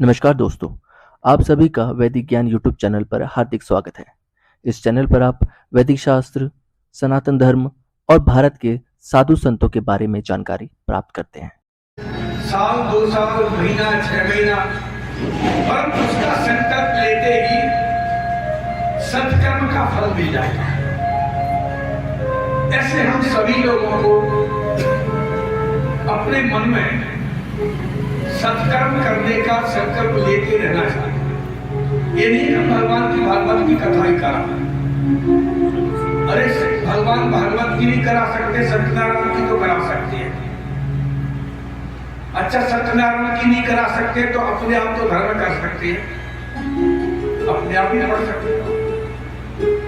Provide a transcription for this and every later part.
नमस्कार दोस्तों, आप सभी का वैदिक ज्ञान यूट्यूब चैनल पर हार्दिक स्वागत है। इस चैनल पर आप वैदिक शास्त्र, सनातन धर्म और भारत के साधु संतों के बारे में जानकारी प्राप्त करते हैं। साल 2 साल महीना 6 महीना पर उसका संकल्प लेते ही सत्कर्म का फल मिल जाएगा। ऐसे हम सभी लोगों को अपने मन में सत्कर्म करने का संकल्प लेते रहना चाहिए। ये नहीं हम भगवान की भागवत की कथा ही करा, अरे भगवान भागवत की नहीं करा सकते, सत्यनारायण की तो करा सकते हैं। अच्छा, सत्यनारायण की नहीं करा सकते तो अपने आप तो धर्म कर सकते हैं, अपने आप ही पढ़ सकते हैं।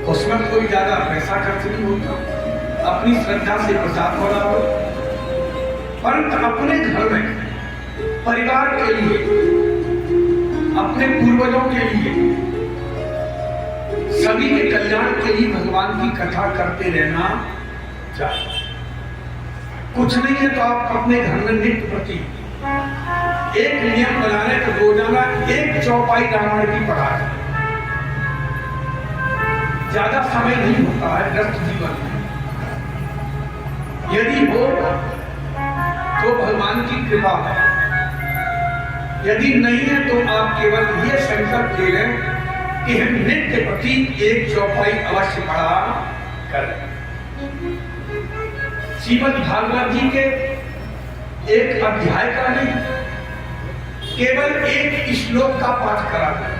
उसमें कोई ज्यादा पैसा खर्च नहीं होता, अपनी श्रद्धा से प्रसाद हो रहा हो। परंतु अपने घर में परिवार के लिए, अपने पूर्वजों के लिए, सभी के कल्याण के लिए भगवान की कथा करते रहना चाहिए। कुछ नहीं है तो आप अपने घर में नित्य प्रति एक नियम बना लें तो रोजाना एक चौपाई रामायण की पढ़ा जाए। ज्यादा समय नहीं होता है व्यस्त जीवन में, यदि हो तो भगवान की कृपा है, यदि नहीं है तो आप केवल ये संकल्प ले लें कि हम नित्य प्रति एक चौपाई अवश्य पढ़ा करें। श्रीमद् भागवत जी के एक अध्याय का नहीं, केवल एक श्लोक का पाठ करा करें।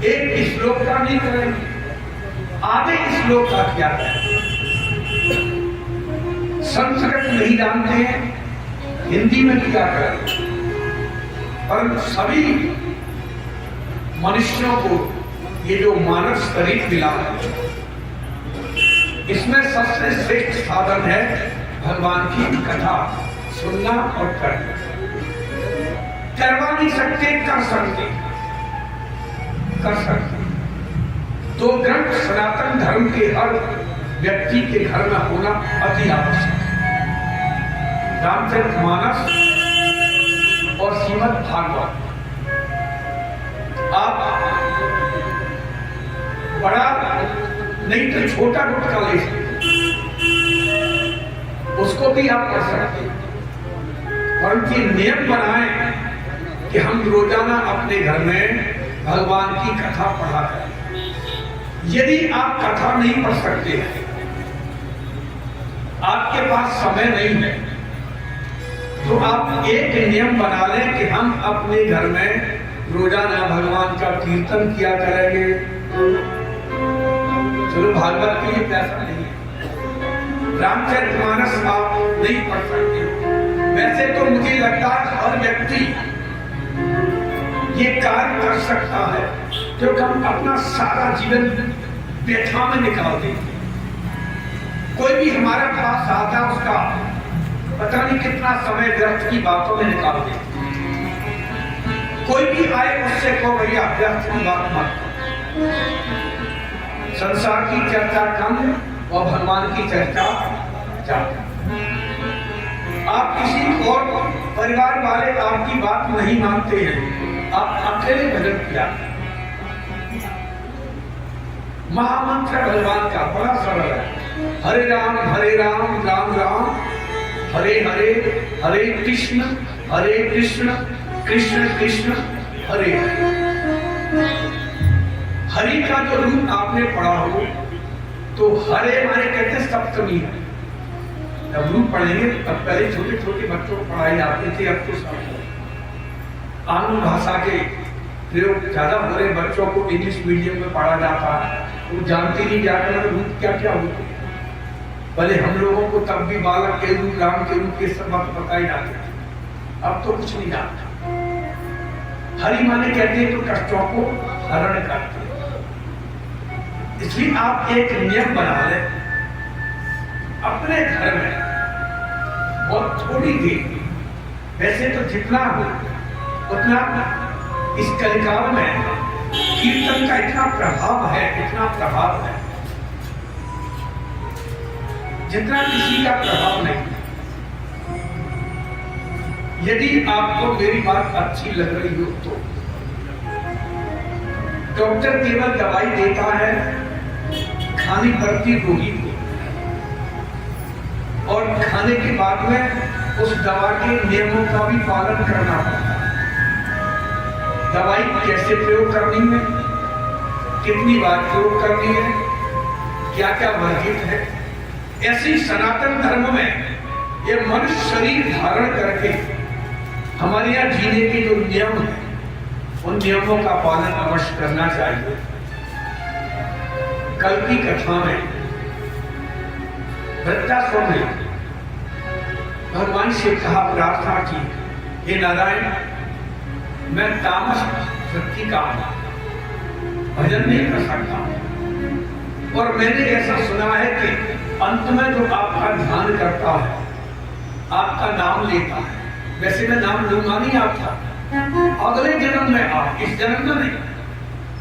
एक श्लोक का नहीं करेंगे, आधे श्लोक का किया करें। संस्कृत नहीं जानते हैं, हिंदी में किया करें। पर सभी मनुष्यों को ये जो मानव शरीर मिला है, इसमें सबसे श्रेष्ठ साधन है भगवान की कथा सुनना और करना। करवा नहीं सकते, कर सकते, कर सकते। तो ग्रंथ सनातन धर्म के हर व्यक्ति के घर में होना अति आवश्यक है। रामचरितमानस और श्रीमद् भागवत, आप बड़ा नहीं तो छोटा गुटका ले सकते, उसको भी आप कर सकते हैं। परंतु नियम बनाएं कि हम रोजाना अपने घर में भगवान की कथा पढ़ा करें। यदि आप कथा नहीं पढ़ सकते हैं, आपके पास समय नहीं है, तो आप एक नियम बना लें कि हम अपने घर में रोजाना भगवान का कीर्तन किया करेंगे। चलो, भागवत के लिए पैसा नहीं है, रामचरितमानस आप नहीं पढ़ सकते। वैसे तो मुझे लगता है हर व्यक्ति ये कार्य कर सकता है, क्योंकि हम अपना सारा जीवन व्यथा में निकाल देते। कोई भी हमारे पास आता है, उसका पता नहीं कितना समय व्यर्थ की बातों में निकाल देते। कोई भी आए उससे को भैया व्यर्थ की बात मत। संसार की चर्चा कम और भगवान की चर्चा ज्यादा। आप किसी और परिवार वाले आपकी बात नहीं मानते हैं, आप अकेले भजन किया। महामंत्र भगवान का बड़ा सरल है, हरे राम राम राम हरे हरे, हरे कृष्ण कृष्ण कृष्ण हरे हरे। हरि का जो रूप आपने पढ़ा हो तो हरे माने कहते सप्तमी है। जब रूप पढ़ेंगे तब पहले छोटे छोटे बच्चों को पढ़ाई जाते थे, अब तो सब आंग्ल भाषा के प्रयोग ज्यादा हो रहे। बच्चों को इंग्लिश मीडियम में पढ़ा जाता है, वो जानते नहीं जाकर रूप क्या क्या होते। पहले हम लोगों को तब भी बालक के रूप, राम के रूप, ये सब बात बताई जाती थी। अब तो कुछ नहीं जानता। हरि माने कहते हैं तो कष्टों को हरण करते। इसलिए आप एक नियम बना लें अपने घर में, बहुत थोड़ी देर, वैसे तो जितना हो उतना इस कलिकाल में कीर्तन का इतना प्रभाव है, इतना प्रभाव है जितना किसी का प्रभाव नहीं। यदि आपको मेरी बात अच्छी लग रही हो तो डॉक्टर केवल दवाई देता है खानी पड़ती रोगी को, और खाने के बाद में उस दवा के नियमों का भी पालन करना पड़ता है। दवाई कैसे प्रयोग करनी है, कितनी बार प्रयोग करनी है, क्या क्या वर्जित है, ऐसी सनातन धर्म में ये मनुष्य शरीर धारण करके हमारे यहाँ जीने के जो नियम है उन नियमों का पालन अवश्य करना चाहिए। कल की कथा में वृत्तासुर ने भगवान से कहा, प्रार्थना की, हे नारायण, मैं तामस वृत्ति का भजन नहीं कर सकता, और मैंने ऐसा सुना है कि अंत में जो आपका ध्यान करता है, आपका नाम लेता है, वैसे मैं नाम लूंगा नहीं आपका, अगले जन्म में आप, इस जन्म में नहीं,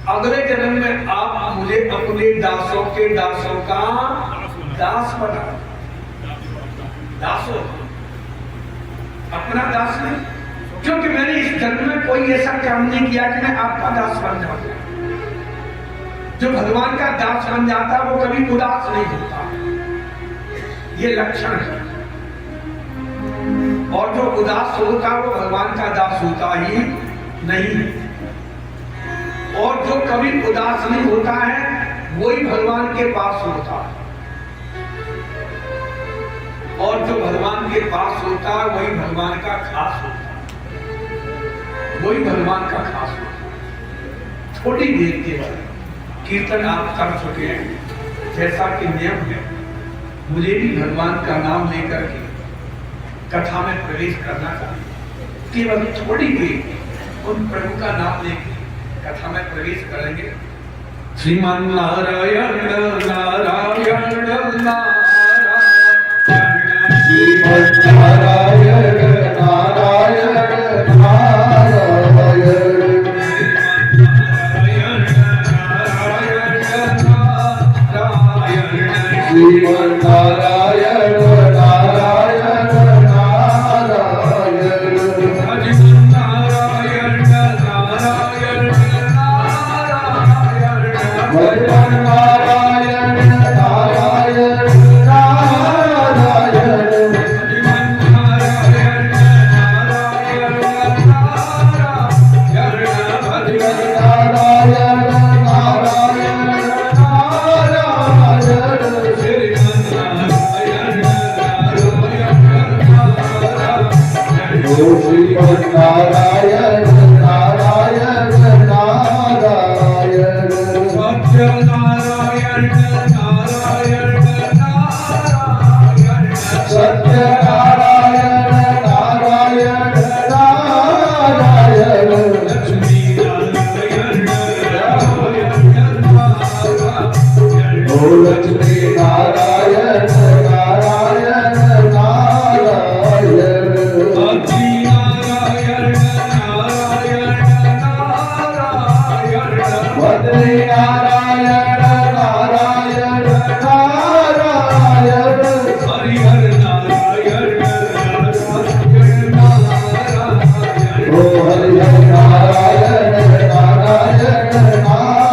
अगले जन्म में आप मुझे अपने दासों के दासों का दास बना, दासों, अपना दास नहीं, क्योंकि मैंने इस जन्म में कोई ऐसा काम नहीं किया कि मैं आपका दास बन जाऊं। जो भगवान का दास बन जाता है वो कभी उदास नहीं होता, ये लक्षण है। और जो उदास होता है वो भगवान का दास होता ही नहीं है, और जो कभी उदास नहीं होता है वही भगवान के पास होता है, और जो भगवान के पास होता है वही भगवान का खास होता है, वही भगवान का खास होता है। थोड़ी देर के बाद कीर्तन आप कर चुके हैं, जैसा कि नियम है, मुझे भी भगवान का नाम लेकर के कथा में प्रवेश करना चाहिए। केवल थोड़ी देर उन प्रभु का नाम लेकर कथा में प्रवेश करेंगे। श्रीमान नारायण नारायण नारायण, श्रीमन नारायण नारायण नारायण, श्रीमन नारायण नारायण नारायण, भगवान नारायण नारायण नारायण, श्रीमन नारायण नारायण नारायण, सत्यनारायण नारायण नारायण, सत्यनारायण नारायण नारायण, लक्ष्मी नारायण नारायण नारायण, ओ लक्ष्मी नारायण नारायण नारायण, सती नारायण नारायण नारायण, भद्री नारायण नारायण नारायण, हरिहर नारायण नारायण नारायण, ओ हरिहर नारायण नारायण नारायण,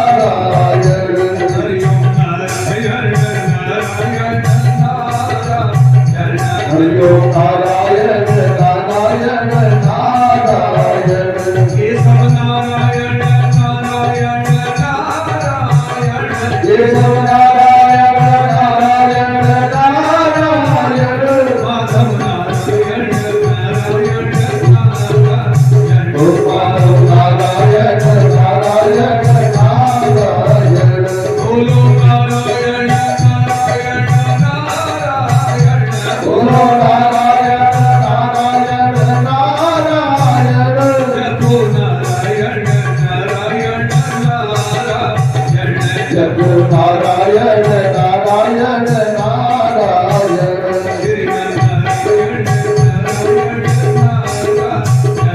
हरिओम नारायण नारायण नारायण, हरिओम नारायण नारायण नारायण, केशव नारायण नारायण नारायण, केशव नारायण नारायण नारायण, माधव नारायण नारायण नारायण, ओ माधव नारायण नारायण नारायण, बोलो नारायण नारायण नारायण, बोलो नारायण नारायण नारायण, जपो नारायण नारायण नारायण, जपो नारायण नारायण नारायण, श्रीमन नारायण नारायण,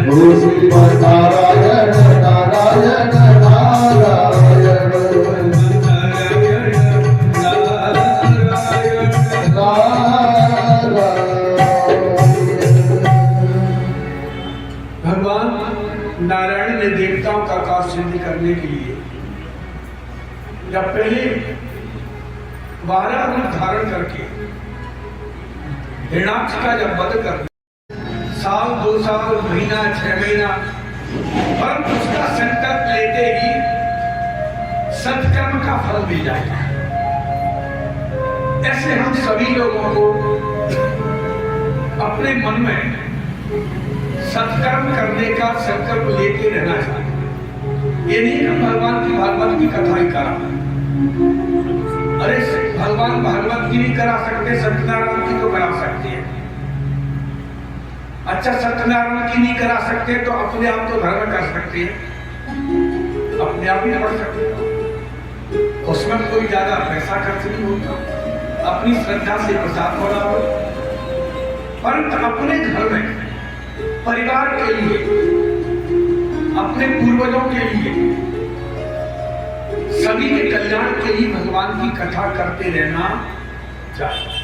ओ श्रीमन नारायण नारायण नारायण, नारायण। नारायण ने देवताओं का कार्य सिद्ध करने के लिए जब पहले 12 रूप धारण करके हिरण्याक्ष का जब वध कर साल 2 साल महीना 6 महीना पर उसका संकल्प लेते ही सत्कर्म का फल मिल जाएगा। ऐसे हम सभी लोगों को अपने मन में सत्कर्म करने का संकल्प लेते रहना चाहिए। ये नहीं हम भगवान की भागवत की कथा ही करा, अरे भगवान भागवत की नहीं करा सकते, सत्यनारायण की तो करा सकते हैं। अच्छा सत्यनारायण की नहीं करा सकते तो अपने आप तो धर्म कर सकते हैं, अपने आप ही पढ़ सकते हैं। उसमें कोई ज्यादा पैसा खर्च नहीं होता, अपनी श्रद्धा से प्रसाद हो रहा हो। परंतु अपने घर में परिवार के लिए, अपने पूर्वजों के लिए, सभी के कल्याण के लिए भगवान की कथा करते रहना चाहिए।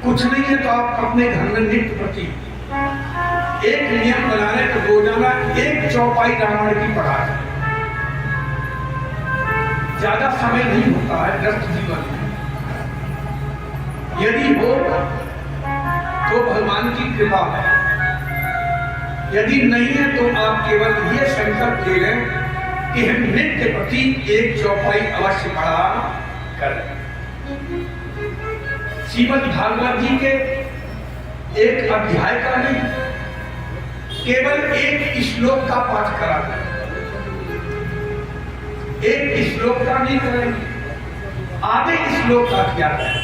कुछ नहीं है तो आप अपने घर में नित्य प्रति एक नियम बना लें तो रोजाना 1 चौपाई रामायण की पढ़ा जाए। ज्यादा समय नहीं होता है व्यस्त जीवन में, यदि हो तो भगवान की कृपा है, यदि नहीं है तो आप केवल ये संकल्प ले लें कि हम नित्य प्रति 1 चौपाई अवश्य पढ़ा करें। श्रीमद् भागवत जी के एक अध्याय का नहीं, केवल एक श्लोक का पाठ करा करें। एक श्लोक का नहीं करेंगे, आधे श्लोक का किया करें।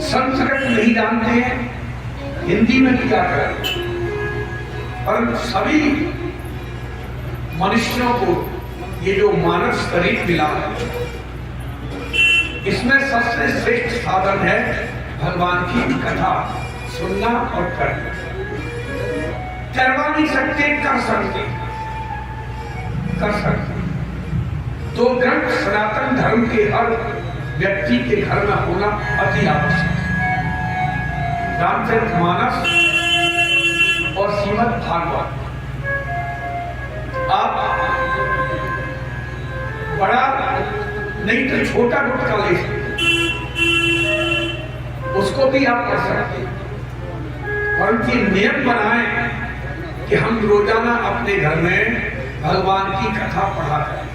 संस्कृत नहीं जानते हैं, हिंदी में किया करें। परंतु सभी मनुष्यों को ये जो मानव शरीर मिला है, इसमें सबसे श्रेष्ठ साधन है भगवान की कथा सुनना और करना। करवा नहीं सकते, कर सकते, कर सकते। तो ग्रंथ सनातन धर्म के हर व्यक्ति के घर में होना अति आवश्यक है। रामचरितमानस और श्रीमद् भागवत आप बड़ा नहीं तो छोटा गुटका ले सकते, उसको भी आप कर सकते हैं। परंतु ये नियम बनाएं कि हम रोजाना अपने घर में भगवान की कथा पढ़ा करें।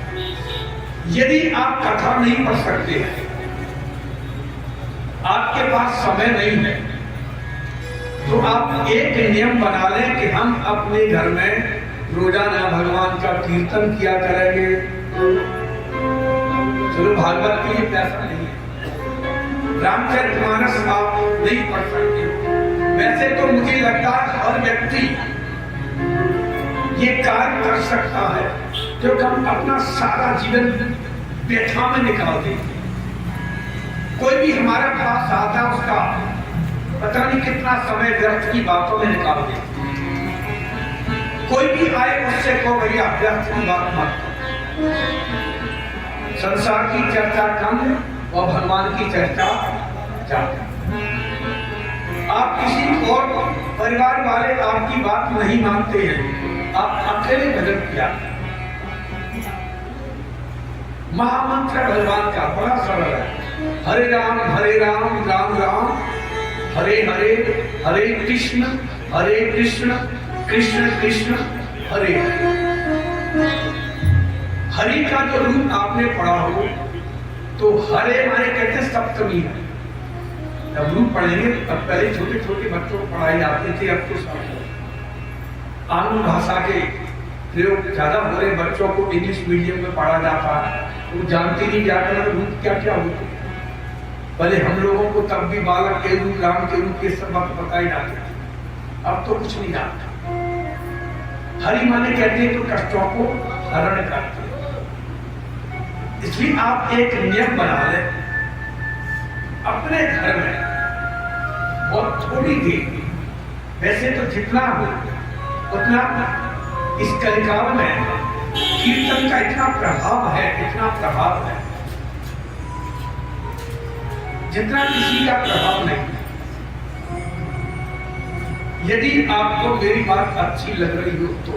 यदि आप कथा नहीं पढ़ सकते हैं, आपके पास समय नहीं है, तो आप एक नियम बना लें कि हम अपने घर में रोजाना भगवान का कीर्तन किया करेंगे। चलो भागवत के लिए पैसा नहीं है, रामचरितमानस आप नहीं पढ़ सकते। वैसे तो मुझे लगता है हर व्यक्ति ये कार्य कर सकता है, जो हम अपना सारा जीवन व्यथा में निकाल देते। कोई भी हमारे पास आता है, उसका पता नहीं कितना समय व्यर्थ की बातों में निकाल देते। कोई भी आए उससे को भैया व्यर्थ की बात मत। संसार की चर्चा कम और भगवान की चर्चा ज्यादा। आप किसी और परिवार वाले आपकी बात नहीं मानते हैं, आप अकेले भजन किया। महामंत्र भगवान का बड़ा सरल है, हरे राम राम राम हरे हरे, हरे कृष्ण कृष्ण कृष्ण हरे हरे। हरि का जो रूप आपने पढ़ा हो तो हरे माने कहते सप्तमी है। जब रूप पढ़ेंगे तब पहले छोटे छोटे बच्चों को पढ़ाई जाते थे, अब तो सब आंग्ल भाषा के प्रयोग ज्यादा हो रहे। बच्चों को इंग्लिश मीडियम में पढ़ा जाता है, वो जानते नहीं व्याकरण रूप क्या क्या होते। पहले हम लोगों को तब भी बालक के रूप, राम के रूप, ये सब बात बताई जाती थी, अब तो कुछ नहीं जानता। हरि माने कहते हैं तो कष्टों को हरण करते। इसलिए आप एक नियम बना लें अपने घर में, और थोड़ी देर, वैसे तो जितना हो उतना इस कलिकाल में कीर्तन का इतना प्रभाव है, इतना प्रभाव है जितना किसी का प्रभाव नहीं। यदि आपको मेरी बात अच्छी लग रही हो तो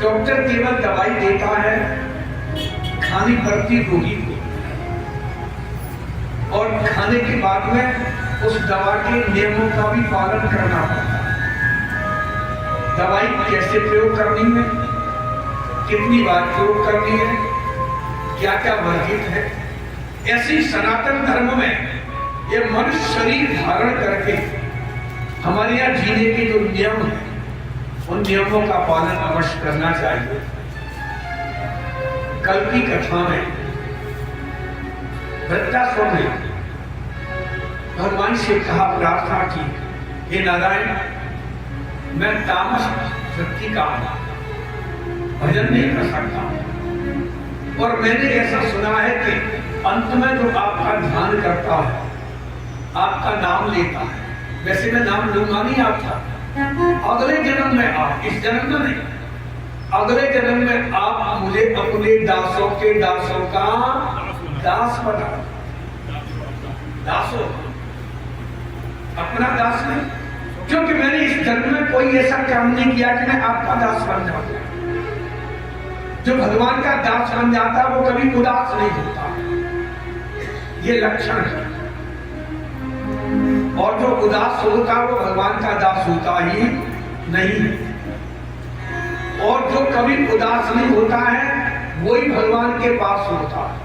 डॉक्टर केवल दवाई देता है खानी पड़ती रोगी को, और खाने के बाद में उस दवा के नियमों का भी पालन करना पड़ता है। दवाई कैसे प्रयोग करनी है, कितनी बार प्रयोग करनी है, क्या क्या वर्जित है, ऐसी सनातन धर्म में ये मनुष्य शरीर धारण करके हमारे यहाँ जीने के जो नियम है उन नियमों का पालन अवश्य करना चाहिए। कल की कथा में वृत्तासुर ने भगवान से कहा, प्रार्थना की, हे नारायण, मैं तामस वृत्ति का भजन नहीं कर सकता, और मैंने ऐसा सुना है कि अंत में जो आपका ध्यान करता है, आपका नाम लेता है, वैसे मैं नाम लूंगा नहीं आपका, अगले जन्म में आप, इस जन्म में नहीं, अगले जन्म में आप मुझे अपने दासों के दासों का दास बना, दासों, अपना दास नहीं, क्योंकि मैंने इस जन्म में कोई ऐसा काम नहीं किया कि मैं आपका दास बन जाऊं। जो भगवान का दास बन जाता है वो कभी उदास नहीं होता, ये लक्षण है। और जो उदास होता है वो भगवान का दास होता ही नहीं है, और जो कभी उदास नहीं होता है वही भगवान के पास होता है,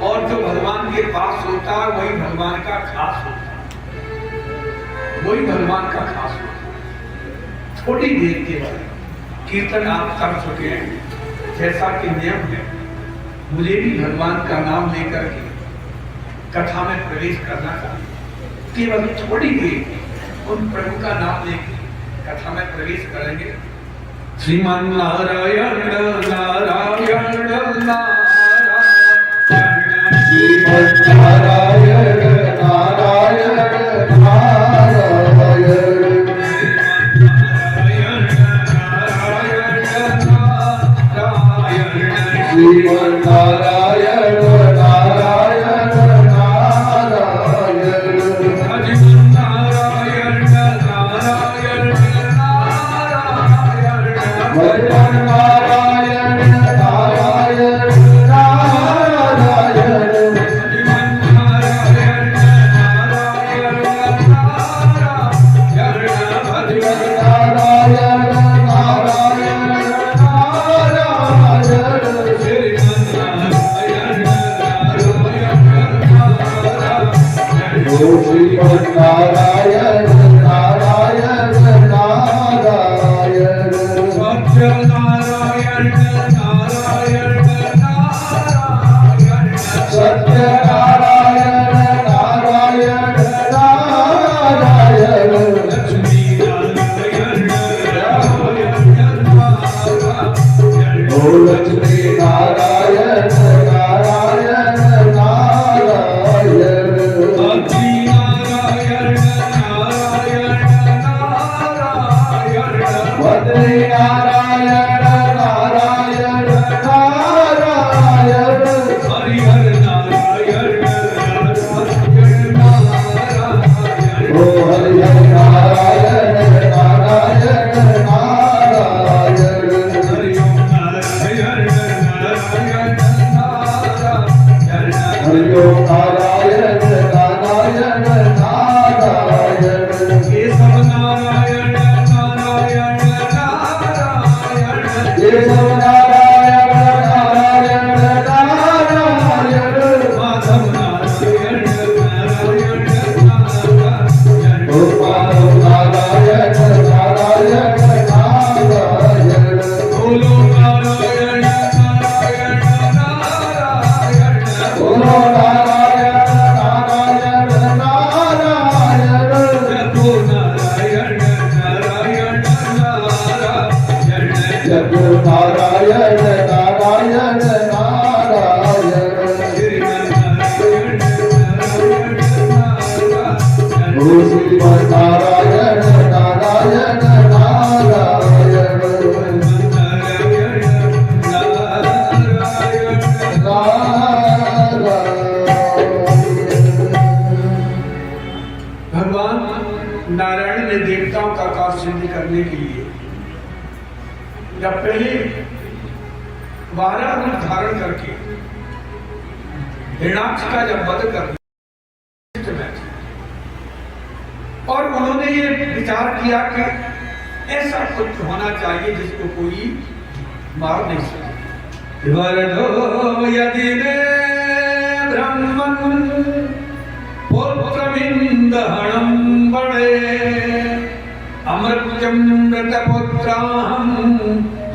और जो भगवान के पास होता है वही भगवान का खास होता है, वही भगवान का खास होता है। थोड़ी देर के बाद कीर्तन आप कर चुके हैं, जैसा कि नियम है, मुझे भी भगवान का नाम लेकर के कथा में प्रवेश करना चाहिए। केवल थोड़ी देर उन प्रभु का नाम लेकर कथा में प्रवेश करेंगे। श्रीमान नारायण नारायण नारायण, श्रीमन नारायण नारायण नारायण, श्रीमन नारायण नारायण नारायण, भगवान नारायण नारायण नारायण, श्रीमन नारायण नारायण नारायण, सत्यनारायण नारायण नारायण, सत्यनारायण नारायण नारायण, लक्ष्मी नारायण ओ लक्ष्मी नारायण नारायण नारायण, भद्री नारायण नारायण नारायण, हरिहर नारायण ओ हरिहर नारायण नारायण नारायण, हरिओम नारायण नारायण हरिओम नारायण नारायण नारायण, केशव नारायण नारायण नारायण, केशव नारायण नारायण नारायण, माधव नारायण नारायण नारायण, ओ माधव नारायण नारायण नारायण, बोलो नारायण नारायण नारायण, बोलो नारायण नारायण नारायण, जपो नारायण नारायण नारायण, जप नारायण नारायण नारायण, श्रीमन नारायण नारायण ओ श्रीमन नारायण नारायण नारायण, नारायण। भगवान नारायण ने देवताओं का कार्य सिद्ध करने के लिए जब पहले 12 रूप धारण करके हिरण्याक्ष का जब वध कर दिया और उन्होंने ये विचार किया कि ऐसा कुछ होना चाहिए जिसको कोई मार नहीं सके। वरदो यदि मे ब्रह्मन् पुत्रमिन्दहणं बणे अमृत्यमृतपुत्राहं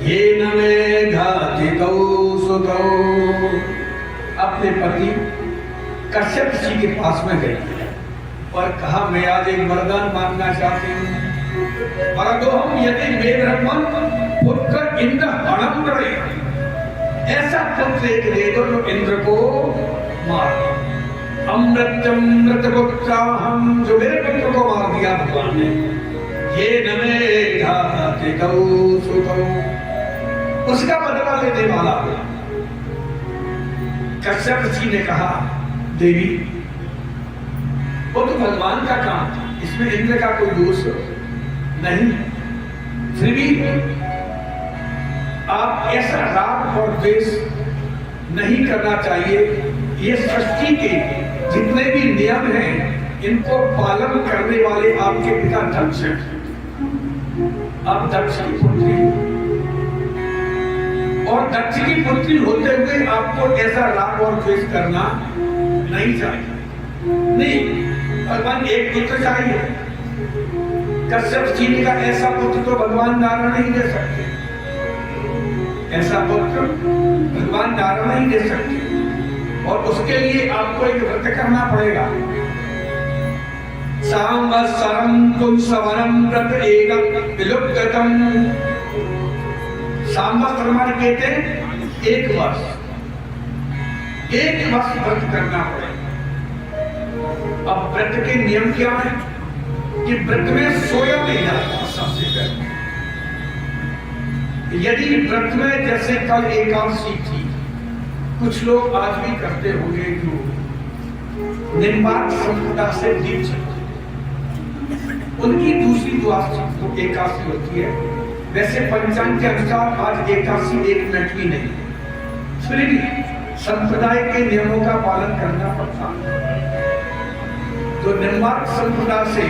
येन मे घातितौ सुतौ। अपने पति कश्यप जी के पास में गई और कहा मैं आज एक वरदान मांगना चाहती हूँ। वरदोहम यदि मे ब्रह्मन् पुत्र इंद्रहणं बणे, ऐसा पुत्र एक दे दो जो इंद्र को मार। अमृत्यमृतपुत्राहं, जो मेरे पुत्र को मार दिया भगवान ने, ये नमे घातितौ सुतौ, उसका बदला लेने वाला। कश्यप जी ने कहा देवी वो तो भगवान का काम था, इसमें इंद्र का कोई दोष नहीं, फिर भी आप ऐसा राग और द्वेष नहीं करना चाहिए। ये सृष्टि के जितने भी नियम हैं इनको पालन करने वाले आपके पिता दक्ष हैं। आप दक्ष की पुत्री और दक्ष की पुत्री होते हुए आपको ऐसा राग और द्वेष करना नहीं चाहिए। नहीं, भगवान एक पुत्र चाहिए। कश्यप जी ने कहा ऐसा पुत्र तो भगवान नारायण नहीं दे सकते, ऐसा पुत्र भगवान नारायण नहीं दे सकते, और उसके लिए आपको एक व्रत करना पड़ेगा। सांवत्सरं पुंसवनं व्रत एकं विलुप्तम्। सांवत्सर माने कहते हैं एक वर्ष व्रत करना पड़ेगा। अब व्रत के नियम क्या है कि व्रत में सोया नहीं जाता सबसे पहले। यदि व्रत में जैसे कल एकादशी थी, कुछ लोग आज भी करते होंगे जो निम्बार्क संप्रदाय से दीक्षित, उनकी दूसरी द्वादशी एकादशी होती है। वैसे पंचांग के अनुसार आज एकादशी 1 मिनट भी नहीं, फिर भी संप्रदाय के नियमों का पालन करना पड़ता है। तो निम्बार्क संप्रदाय से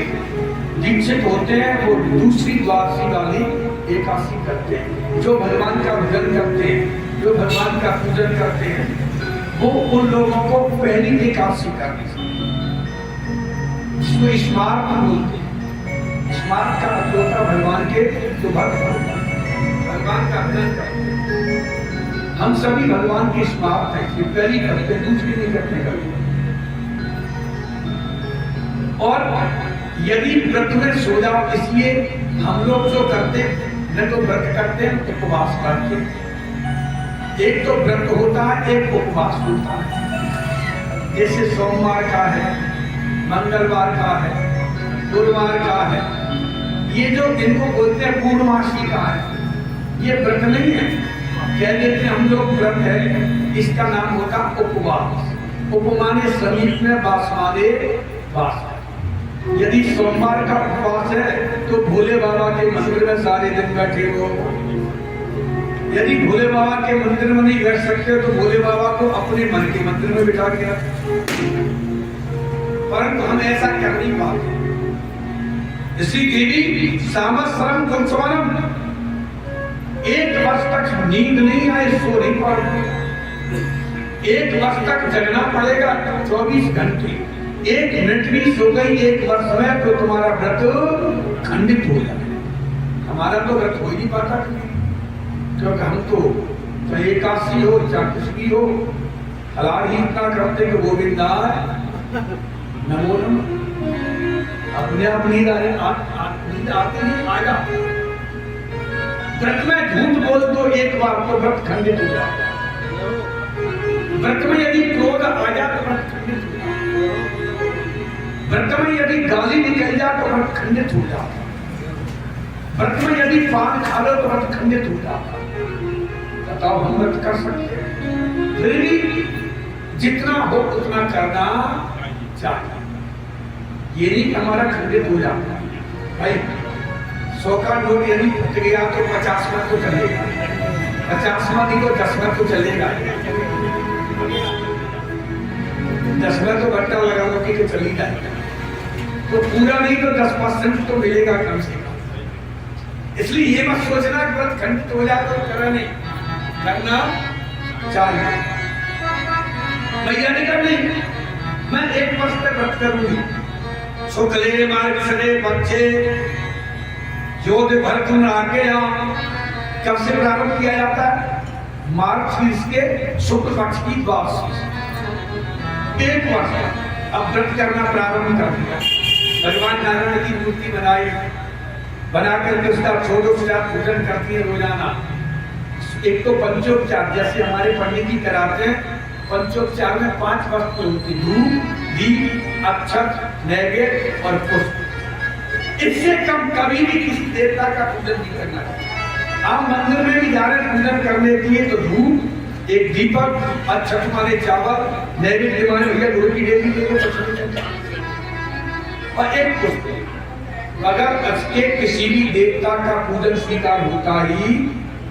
दीक्षित होते हैं वो दूसरी द्वादशी वाली एकादशी करते हैं। जो भगवान का भजन करते हैं, जो भगवान का पूजन करते हैं, वो उन लोगों को पहली एकादशी करनी चाहिए, जिसको स्मार्त बोलते हैं। स्मार्त का अर्थ होता भगवान के तो भगवान का भजन करते हैं। हम सभी भगवान की स्मार्त है, पहली करते हैं, दूसरी नहीं करते कभी। और यदि व्रत में सो जाओ, इसलिए हम लोग जो करते हैं न तो व्रत करते हैं उपवास करते हैं। एक तो व्रत होता है, एक उपवास होता है। जैसे सोमवार का है, मंगलवार का है, गुरुवार का है, ये जो इनको बोलते हैं पूर्णमासी का है, ये व्रत नहीं है। कह देते हैं हम लोग व्रत है, इसका नाम होता उपवास। उपमाने समीप में वासमाने वास। यदि सोमवार का उपवास है तो भोले बाबा के मंदिर में सारे दिन बैठे हो। यदि भोले बाबा के मंदिर में नहीं बैठ सकते तो भोले बाबा को अपने मन के मंदिर में बिठा के रख। परंतु हम ऐसा कर नहीं पाते। इसी देवी सांवत्सरं पुंसवनं, 1 वर्ष तक नींद नहीं आए, सो नहीं पाते। 1 वर्ष तक जगना पड़ेगा 24 घंटे। 1 मिनट भी सो गई 1 वर्ष में तो तुम्हारा व्रत खंडित हो जाए। हमारा तो व्रत हो ही नहीं पाता, क्योंकि हम तो चाहे एकादशी हो चाहे कुछ भी हो, हलाल ही इतना करते कि गोविंदा नमो नमः। अपने आप नींद आते नहीं आएगा। व्रत में झूठ बोल दो एक बार तो व्रत खंडित हो जाता है। व्रत में यदि क्रोध आ जाए तो व्रत खंडित हो जाता है। व्रत में यदि गाली निकल जाए तो व्रत खंडित हो जाता है। व्रत में यदि पान खा लो तो व्रत खंडित हो जाता है। बताओ हम व्रत कर सकते हैं? फिर भी जितना हो उतना करना चाहिए। ये नहीं कि हमारा खंडित हो जाता भाई। 100 का नोट यदि फट गया तो 50 में तो चलेगा, 50 में नहीं तो 10 में तो चलेगा, 10 में तो बट्टा लगा लो कि तो चली जाएगा, तो पूरा नहीं तो 10% तो मिलेगा कम से कम। इसलिए ये मत सोचना कि व्रत खंडित हो जाए तो करना नहीं, करना चाहिए। भैया ने कहा नहीं, मैं 1 वर्ष तक व्रत करूंगी। शुक्ले मार्गसरे पक्षे ज्योति भरतुन आके कब से प्रारंभ किया जाता है? मार्गशीर्ष के शुक्ल पक्ष की द्वादशी। 1 वर्ष अब व्रत करना प्रारंभ कर दिया। भगवान नारायण की मूर्ति बनाई, बना करके उसका षोडशोपचार पूजन करती है रोजाना। एक तो पंचोपचार, जैसे हमारे पंडित जी कराते हैं, पंचोपचार में 5 वस्तु होती, धूप, दीप, अक्षत, नैवेद्य और पुष्प। इससे कम कभी भी किसी देवता का पूजन नहीं करना है। आप मंदिर में भी जा रहे हैं पूजन करने के लिए तो धूप, एक दीपक, अक्षत माने चावल, नैवेद्य माने भैया गुड़ की डेली ले लो और एक पुष्प। अगर उसके किसी भी देवता का पूजन स्वीकार होता ही,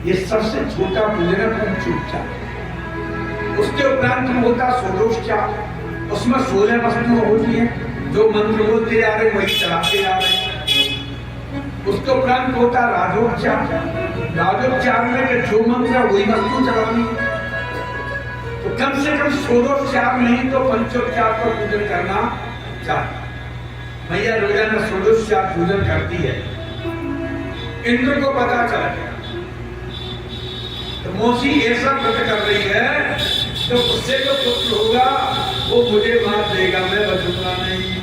ये सबसे छोटा पूजन है पंचोपचार। उसके उपरांत में होता षोडशोपचार, उसमें 16 वस्तुएं होती हैं, जो मंत्र बोलते जा रहे वही चलाते जा रहे। उसके उपरांत होता राजोपचार, राजोपचार में कि जो मंत्र वही वस्तु चलानी। तो कम से कम षोडशोपचार नहीं तो पंचोपचार पर पूजन करना चाहिए। मैया रोजाना षोडशोपचार पूजन करती है। इंद्र को पता चला तो मौसी ऐसा व्रत कर रही है तो उससे जो पुत्र होगा वो मुझे मार देगा, मैं बचूंगा नहीं।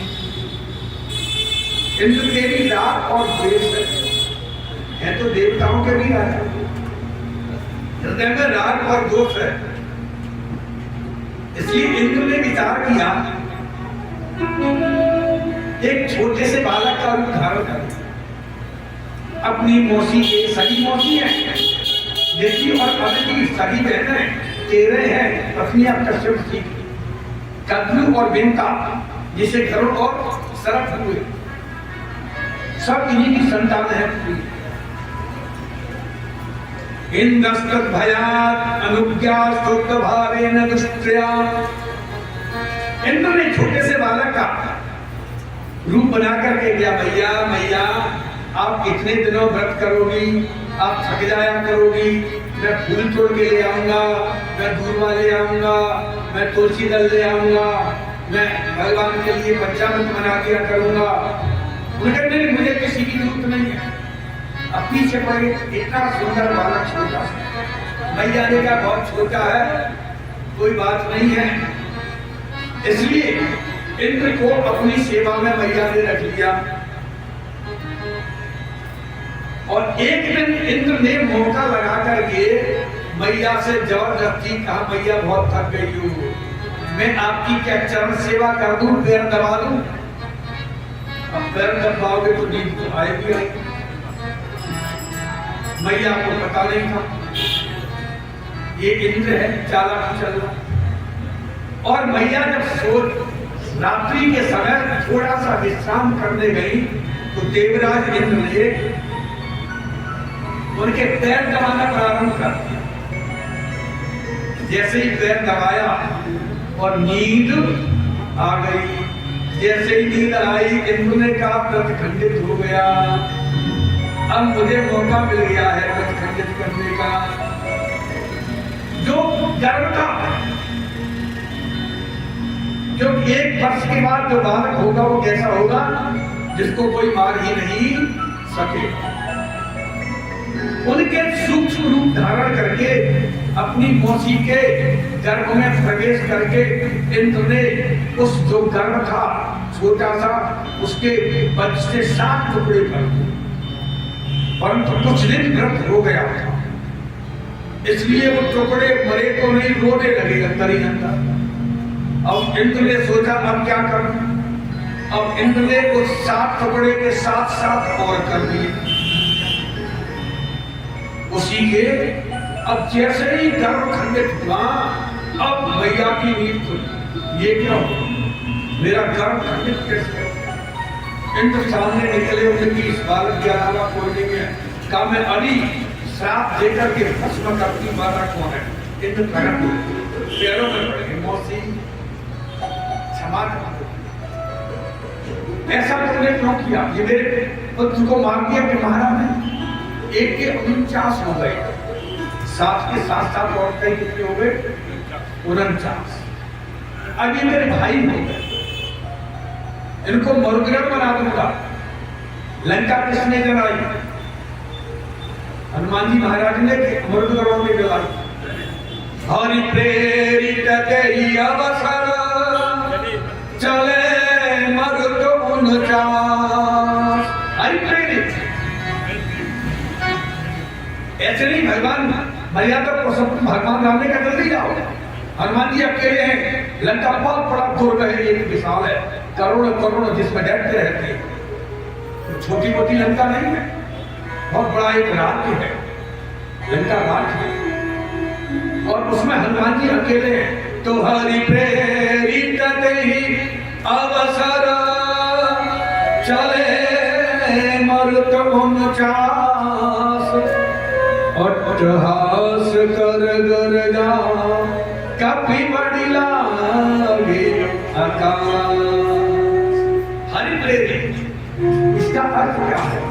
इंद्र के भी राग और द्वेष है तो देवताओं के भी राग, हृदय में राग और दोष है। इसलिए इंद्र ने विचार किया एक छोटे से बालक का रूप धारण कर, अपनी मौसी के सगी मौसी है देखी और अदिति सगी बहनें 13 हैं, पत्नियां कश्यप थी, कद्रु और बिंता जिसे गरुड़ और सरफ हुए, सब इन्हीं की संतान है। इंद्रस्तत् भयात् अनुज्ञा स्तुत भावेन दुष्टया। इंद्र ने छोटे से बालक का रूप बना करके गया, मैया मैया आप कितने दिनों व्रत करोगी, आप थक जाया करोगी, मैं फूल तोड़ के ले आऊंगा, मैं दूर्वा ले आऊंगा, मैं तुलसी दल ले आऊंगा, मैं भगवान के लिए पंचामृत बना दिया करूंगा। उन्होंने नहीं, मुझे किसी की जरूरत नहीं है। अब पीछे पड़े इतना सुंदर बालक छोटा, मैया ने कहा बहुत छोटा है, कोई बात नहीं है। इसलिए इंद्र को अपनी सेवा में मैया ने रख लिया। और एक दिन इंद्र ने मौका लगा करके मैया से जबरदस्ती कहा, मैया बहुत थक गई हूँ, मैं आपकी क्या चरण सेवा कर दूं, पैर दबा दूं? अब पैर दबाओगे तो नींद तो आएगी आएगी। मैया को पता नहीं था ये इंद्र है, चालाक चल रहा। और मैया जब रात्रि के समय थोड़ा सा विश्राम करने गई तो देवराज इंद्र ने उनके पैर दबाना प्रारंभ कर दिया। जैसे ही पैर दबाया और नींद आ गई, जैसे ही नींद आई इंद्र ने कहा व्रत खंडित हो गया, अब मुझे मौका मिल गया है व्रत खंडित करने का। जो गर्व था, जो 1 वर्ष के बाद जो बालक होगा वो कैसा होगा, जिसको कोई मार ही नहीं सके। उनके सूक्ष्म रूप धारण करके अपनी मौसी के गर्भ में प्रवेश करके इंद्र ने उस जो गर्भ था छोटा सा, उसके बच्चे 7 टुकड़े कर दिए। परंतु कुछ दिन व्रत हो गया था, इसलिए वो टुकड़े मरे तो नहीं, रोने लगे अंदर ही अंदर। अब इंद्र ने सोचा अब क्या करूं। अब इंद्र ने उस 7 टुकड़े के साथ और कर दिए उसी के। अब जैसे ही गर्भ खंडित हुआ, अब मैया की नींद खुली। ये क्या हो, मेरा गर्भ खंडित कैसे? इंद्र सामने निकले, उनकी इस बालक के अलावा कोई नहीं है। कहा मैं अभी श्राप देकर के भस्म करती वाला कौन है? इंद्र प्रकट हुए, पैरों में पड़ गए, मौसी क्षमा कर, ऐसा तुमने क्यों किया? ये मेरे पुत्र को मार दिया कि महाराज ने एक के 49 हो गए, 7 के साथ साथ और कई कितने हो गए? 49। अब ये मेरे भाई हो गए, इनको मरुग्रह बना दूंगा। लंका किसने जलाई? हनुमान जी महाराज ने मरुग्रह में जलाई। हरि प्रेरित तेरी अवसर चले मरुत 49। हरि प्रेरित, ऐसे नहीं भगवान मर्यादा पुरुषोत्तम भगवान राम ने कहा जल्दी जाओ। हनुमान जी अकेले हैं, लंका बहुत बड़ा दुर्ग है, एक विशाल है, करोड़ों करोड़ों जिसमें डरते रहते हैं। तो छोटी मोटी लंका नहीं है, बहुत बड़ा एक राज्य है, लंका राज्य है, और उसमें हनुमान जी अकेले हैं। तो हरि प्रेरित तेहि अवसर चले मरुत 49। अट्टहास कर गर्जा कपि बड़ी लागे आकाश। हरि प्रेरित, इसका अर्थ क्या है?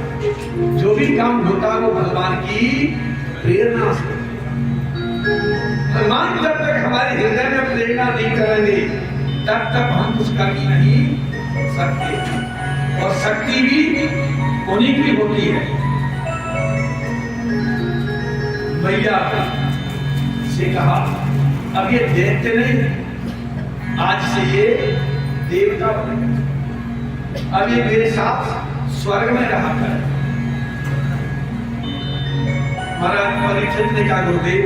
जो भी काम होता है वो भगवान की प्रेरणा से। भगवान जब तक हमारे हृदय में प्रेरणा नहीं करेंगे तब तक हम कुछ कर ही नहीं सकते, और शक्ति भी उन्हीं की होती है। भैया से कहा अब ये देखते नहीं, आज से ये देवता बनेगा, अब ये मेरे साथ स्वर्ग में रहा कर। महाराज परीक्षित ने कहा गुरुदेव,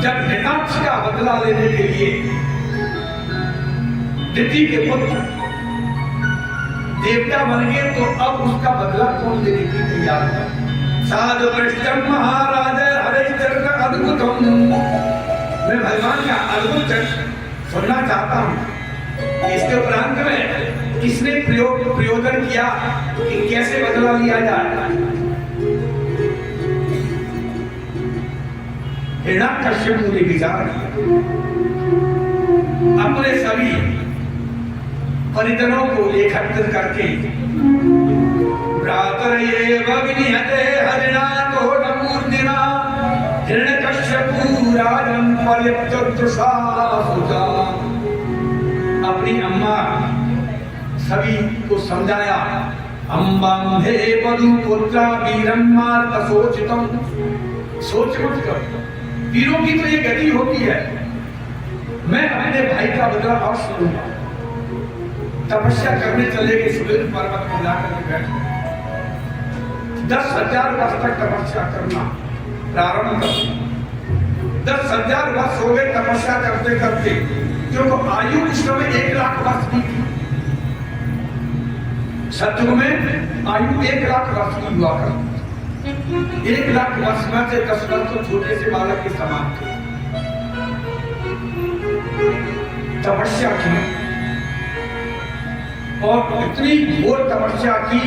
जब हिरण्याक्ष का बदला लेने के लिए दिति के पुत्र देवता बन गए, तो अब उसका बदला कौन लेने की तैयार है? साधु पृष्ठम महाराज हरिश्चंद्र अद्भुतम। मैं भगवान का अद्भुत सुनना चाहता हूं। इसके उपरांत में किसने प्रयोजन किया कि कैसे बदला लिया जाए? हिरण्याकश्यप ने विचार किया, अपने सभी परिजनों को एकत्रित करके अपनी अम्मा सभी को समझाया। अम्बांधे वधु पुत्रा वीरम मार्ग सोचितम। सोच मत कर, वीरों की तो ये गति होती है। मैं अपने भाई का बदला अवश्य लूंगा। तपस्या करने चले गए, सुमेरु पर्वत पर जाकर बैठ गए। 10,000 वर्ष तक तपस्या करना प्रारंभ कर। 10,000 वर्ष हो गए तपस्या करते करते, क्योंकि आयु उस समय 1 लाख वर्ष की थी। सत्युग में आयु 1 लाख वर्ष की हुआ करती। 1 लाख वर्ष में से 10 वर्ष तो छोटे से बालक के समान थे। तपस्या की और इतनी घोर तपस्या की,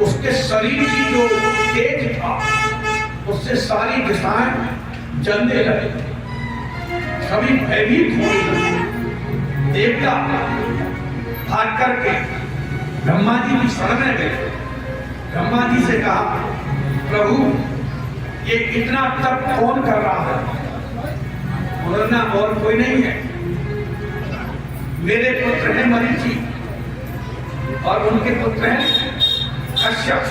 उसके शरीर की जो तेज था उससे सारी दिशाएं जलने लगे, सभी भयभीत हो गए। देवता भाग करके ब्रह्मा जी की शरण में गए। ब्रह्मा जी से कहा, प्रभु ये इतना तप कौन कर रहा है? बोलना और कोई नहीं है, मेरे पुत्र हैं मरीचि और उनके पुत्र हैं कश्यप,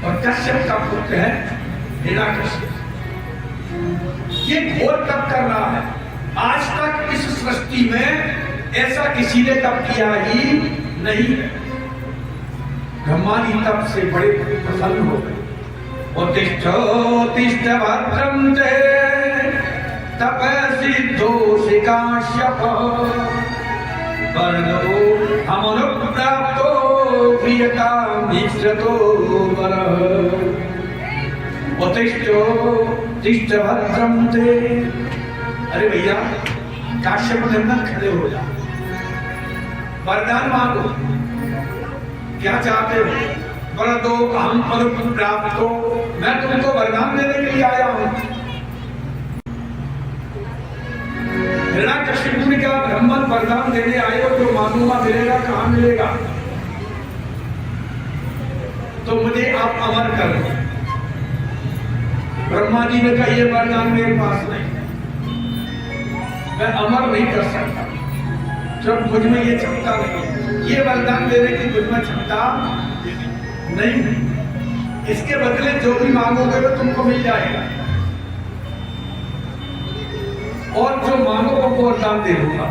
और कश्यप का पुत्र है हिरण्याकश्यप। ये घोर तप कर रहा है। आज तक इस सृष्टि में ऐसा किसी ने तप किया ही नहीं है। ब्रह्मा जी तप से बड़े प्रसन्न हो गए। उत्तिष्ठ भद्रं ते तपसिद्धोषि काश्यप वर्णो हमनुप्राप्तो प्रियतामीश्वतो वरः। उत्तिष्ठ भद्रं ते। अरे भैया काश्यप नंदन खड़े हो जा, वरदान मांगो, क्या चाहते हो? वरदो अहम पदम प्राप्तो, मैं तुमको वरदान देने के लिए आया हूं। हिरण्यकशिपु ने कहा, ब्रह्मन वरदान देने आए हो, जो मांगूंगा मिलेगा, कहां मिलेगा? तो मुझे आप अमर करो। ब्रह्मा जी ने कहा, ये वरदान मेरे पास नहीं, मैं अमर नहीं कर सकता, जब मुझ में ये क्षमता नहीं, ये वरदान देने की मुझ में क्षमता नहीं है। इसके बदले जो भी मांगोगे वो तुमको मिल जाएगा, और जो मांगोगे वो वरदान दे दूंगा।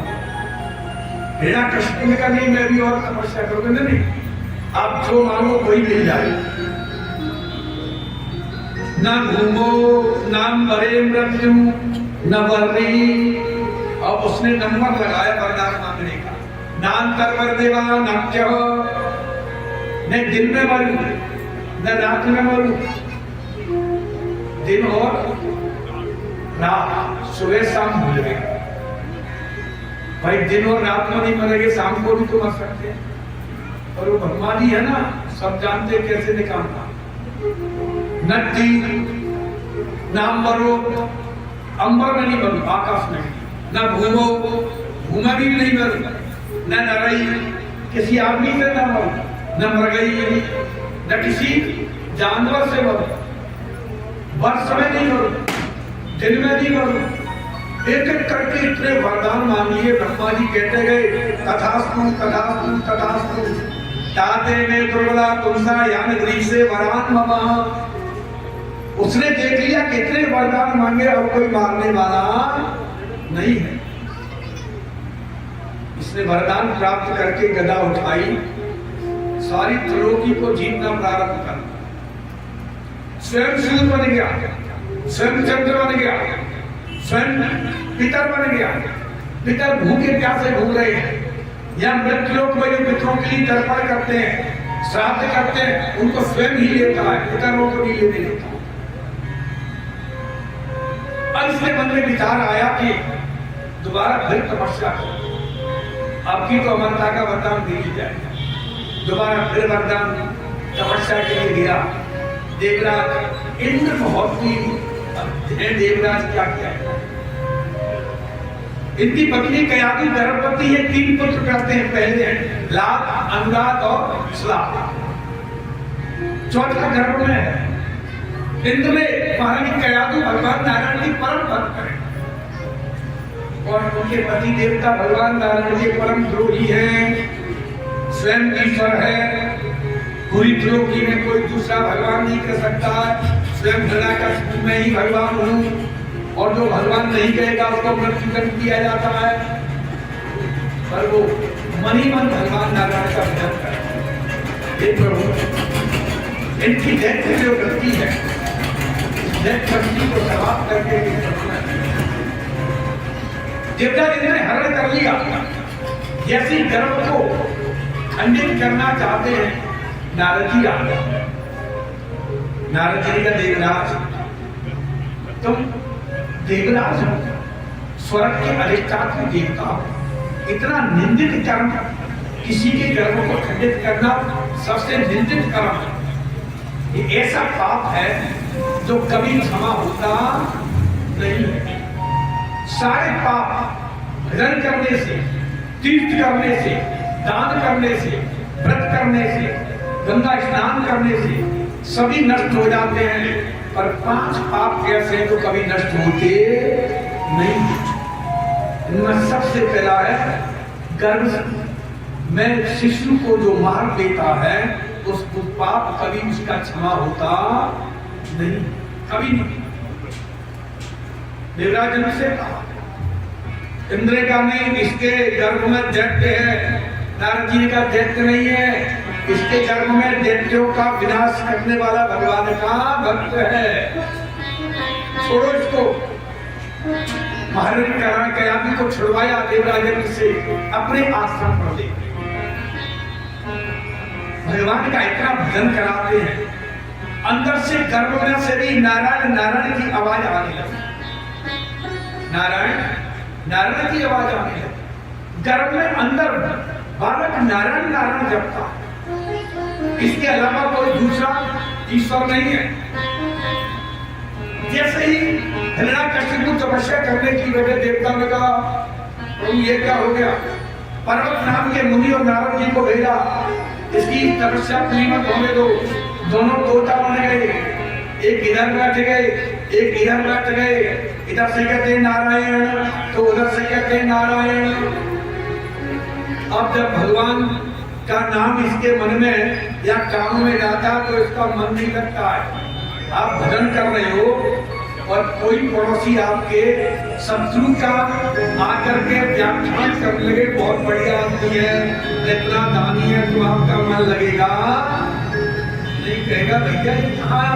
हिरण्यकशिपु ने कहा, नहीं, मैं भी और तपस्या करूंगा। नहीं, आप जो मांगो वही मिल जाएगा। न घूमो न मरे मृत्यु न वर्णी। अब उसने नंबर लगाया वरदान मांगने का। नान्तर वर देवा नक्य, न दिन में मरू न रात में मरू। दिन और रात, सुबह शाम भूल गए भाई, दिन और रात में नहीं मरेंगे, शाम को भी तो मर सकते हैं। और वो ब्रह्मा जी है ना, सब जानते कैसे निकालना। नट्टी नाम मरो, अंबर में नहीं मरो, आकाश में न घूमो, घूमा भी नहीं मरो, न नरई, किसी आदमी से न मरो, न मरगई, न किसी जानवर से मरो, वर्ष में नहीं मरो, दिन में नहीं मरो। एक एक करके इतने वरदान मांगिए। ब्रह्मा जी कहते गए, तथास्तु तथास्तु तथास्तु, ताते में दुर्बला तुमसा यान गरीब से वरान ममा। उसने देख लिया कितने वरदान मांगे, अब कोई मारने वाला नहीं है। इसने वरदान प्राप्त करके गदा उठाई, सारी त्रिलोकी को जीतना प्रारंभ कर, स्वयं सूर्य बन गया, स्वयं चंद्र बन गया, स्वयं पितर बन गया। पितर भूखे प्यासे घूम रहे हैं, या मृतलोक में जो पितरों के लिए तर्पण करते हैं, श्राद्ध करते हैं, उनको स्वयं ही लेता है, पितरों को नहीं लेने देता। अब इसके मन में विचार आया कि दोबारा फिर तपस्या करो, आपकी तो अमरता का वरदान दे ही जाएगा। दोबारा फिर वरदान तपस्या के लिए गिरा। देवराज इंद्र बहुत ही देवराज क्या किया, इनकी पत्नी कयादि गर्भवती है, 3 पुत्र करते हैं, पहले हैं लाभ, अनुराग और श्लाघ। चौथा गर्भ में है। इंद्र में महारानी कयादि भगवान नारायण की परम भक्त है, और उनके पति देवता भगवान नारायण के परम द्रोही हैं, स्वयं ईश्वर है। पूरी त्रिलोकी में कोई दूसरा भगवान नहीं कर सकता, स्वयं हिरण्यकशिपु में ही भगवान हूँ, और जो भगवान नहीं कहेगा उसको मृत्युदंड दिया जाता है। पर वो मन ही मन भगवान नारायण का भजन करे। हे प्रभु, इनकी दैत्य जो गलती है, दैत्य शक्ति को समाप्त करके जितना इन्होंने हरण कर लिया, जैसी गर्भ को खंडित करना चाहते हैं, नारद जी आ गए। नारद जी का देवराज, तुम देवराज हो, स्वर्ग के अधिष्ठात्री देवता हो, इतना निंदित कर्म, किसी के गर्भ को खंडित करना सबसे निंदित कर्म है। ये ऐसा पाप है जो कभी क्षमा होता नहीं है। सारे पाप भजन करने से, तीर्थ करने से, दान करने से, व्रत करने से, गंगा स्नान करने से सभी नष्ट हो जाते हैं, पर 5 पाप ऐसे हैं जो कभी नष्ट होते नहीं। इनमें सबसे पहला है गर्भ में शिशु को जो मार देता है, उसको पाप कभी उसका क्षमा होता नहीं, कभी नहीं। देवराज ने से कहा, इंद्र का नहीं, इसके गर्भ में दैत्य है। नारद जी का दैत्य नहीं है, इसके गर्भ में दैत्यों का विनाश करने वाला भगवान का भक्त है। छोड़ो इसको। महारानी कयादि को छुड़वाया देवराज से, अपने आश्रम पर ले भगवान का इतना भजन कराते हैं, अंदर से गर्भ में से भी नारायण नारायण की आवाज आने लगी। नारायण नारायण की आवाज आने लगी। गर्भ में अंदर बालक नारायण नारायण जपता, इसके अलावा कोई दूसरा ईश्वर नहीं है। जैसे ही हिरण्याकशिपु तपस्या करने की वजह देवता ने कहा प्रभु ये क्या हो गया, पर्वत नाम के मुनि और नारद जी को भेजा, इसकी तपस्या पूरी मत होने दो। दोनों तोता बन गए, एक इधर बैठ गए, एक इधर बैठ गए, इधर से कहते नारायण तो उधर से कहते नारायण। अब जब भगवान का नाम इसके मन में या काम में जाता तो इसका मन नहीं लगता है। आप भजन कर रहे हो और कोई पड़ोसी आपके शत्रु का आकर के व्याख्यान करने लगे, बहुत बढ़िया आदमी है, इतना दानी है, तो आपका मन लगेगा नहीं, कहेगा भैया ये कहाँ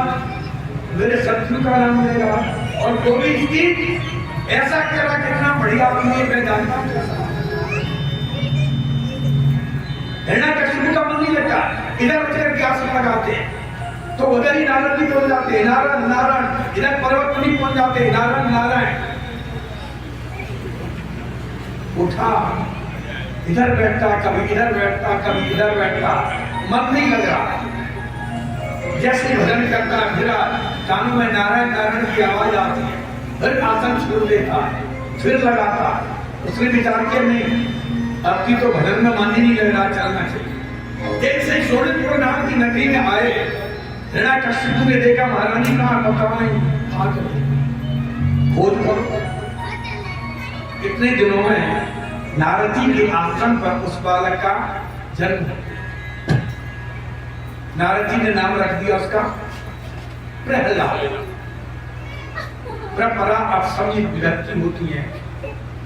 मेरे शत्रु का नाम लेगा। और वो भी इसकी ऐसा करा, कितना बढ़िया आदमी है, मैं जानता हूँ। हिरण्याकशिपु का मन नहीं लगता, इधर उधर व्यास लगाते हैं तो उधर ही नारद जी पहुंच जाते हैं, नारायण नारायण, इधर पर्वत मुनि पहुंच जाते हैं, नारायण नारायण। उठा, इधर बैठता, कभी इधर बैठता, कभी इधर बैठता, मन नहीं लग रहा। जैसे भजन करता फिर कानों में नारायण नारायण की आवाज आती है, फिर आसन छोड़ देता, फिर लगाता। उसने विचार किया नहीं, अब की तो भजन में मन ही नहीं लग रहा, चलना चाहिए। जैसे शोणितपुर नाम की नगरी में आए, हिरण्याकशिपु ने देखा महारानी कहाँ, पता नहीं, खोज करो। इतने दिनों में नारद जी के आश्रम पर उस बालक का जन्म, नारद जी ने नाम रख दिया उसका प्रहलाद। परंपरा अब सभी विभक्ति होती है,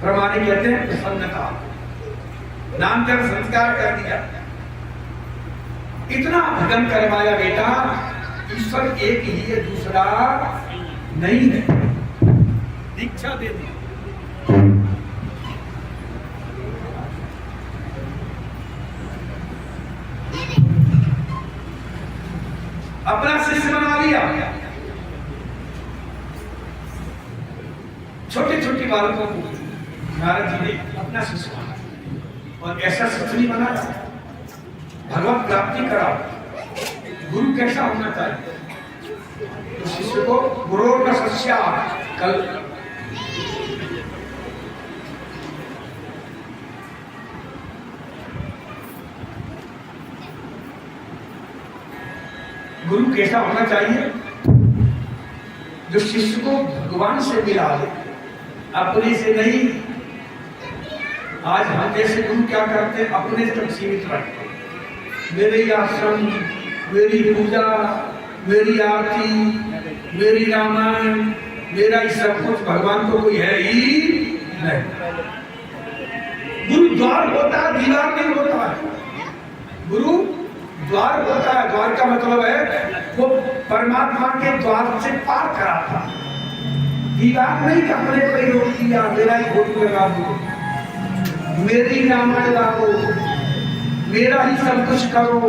प्रमाणिक कहते हैं प्रसन्नता, नामकरण संस्कार कर दिया। इतना भजन करवाया बेटा, ईश्वर एक ही है, दूसरा नहीं है, दीक्षा दे दी। अपना शिष्य बना लिया। छोटे छोटे बालकों को नारद जी ने अपना शिष्य बना, और ऐसा शिष्य नहीं बना, भगवत प्राप्ति करा। गुरु कैसा होना चाहिए, तो शिष्य को गुरु का शिष्या कल गुरु कैसा होना चाहिए, जो शिष्य को भगवान से मिला दे, अपने से नहीं। आज हम जैसे गुरु क्या करते हैं, अपने से तक सीमित रखते हैं। मेरे आश्रम, मेरी पूजा, मेरी आरती, मेरी रामायण, मेरा ही सब कुछ, भगवान को कोई है ही नहीं। गुरु द्वार होता है, दीवार नहीं होता है। गुरु द्वार होता है, द्वार का मतलब है वो परमात्मा के द्वार से पार कराता। दीवार नहीं कि अपने को ही रोक दिया, मेरा ही फोटो लगा दो, मेरी रामायण लाओ, मेरा ही सब कुछ करो।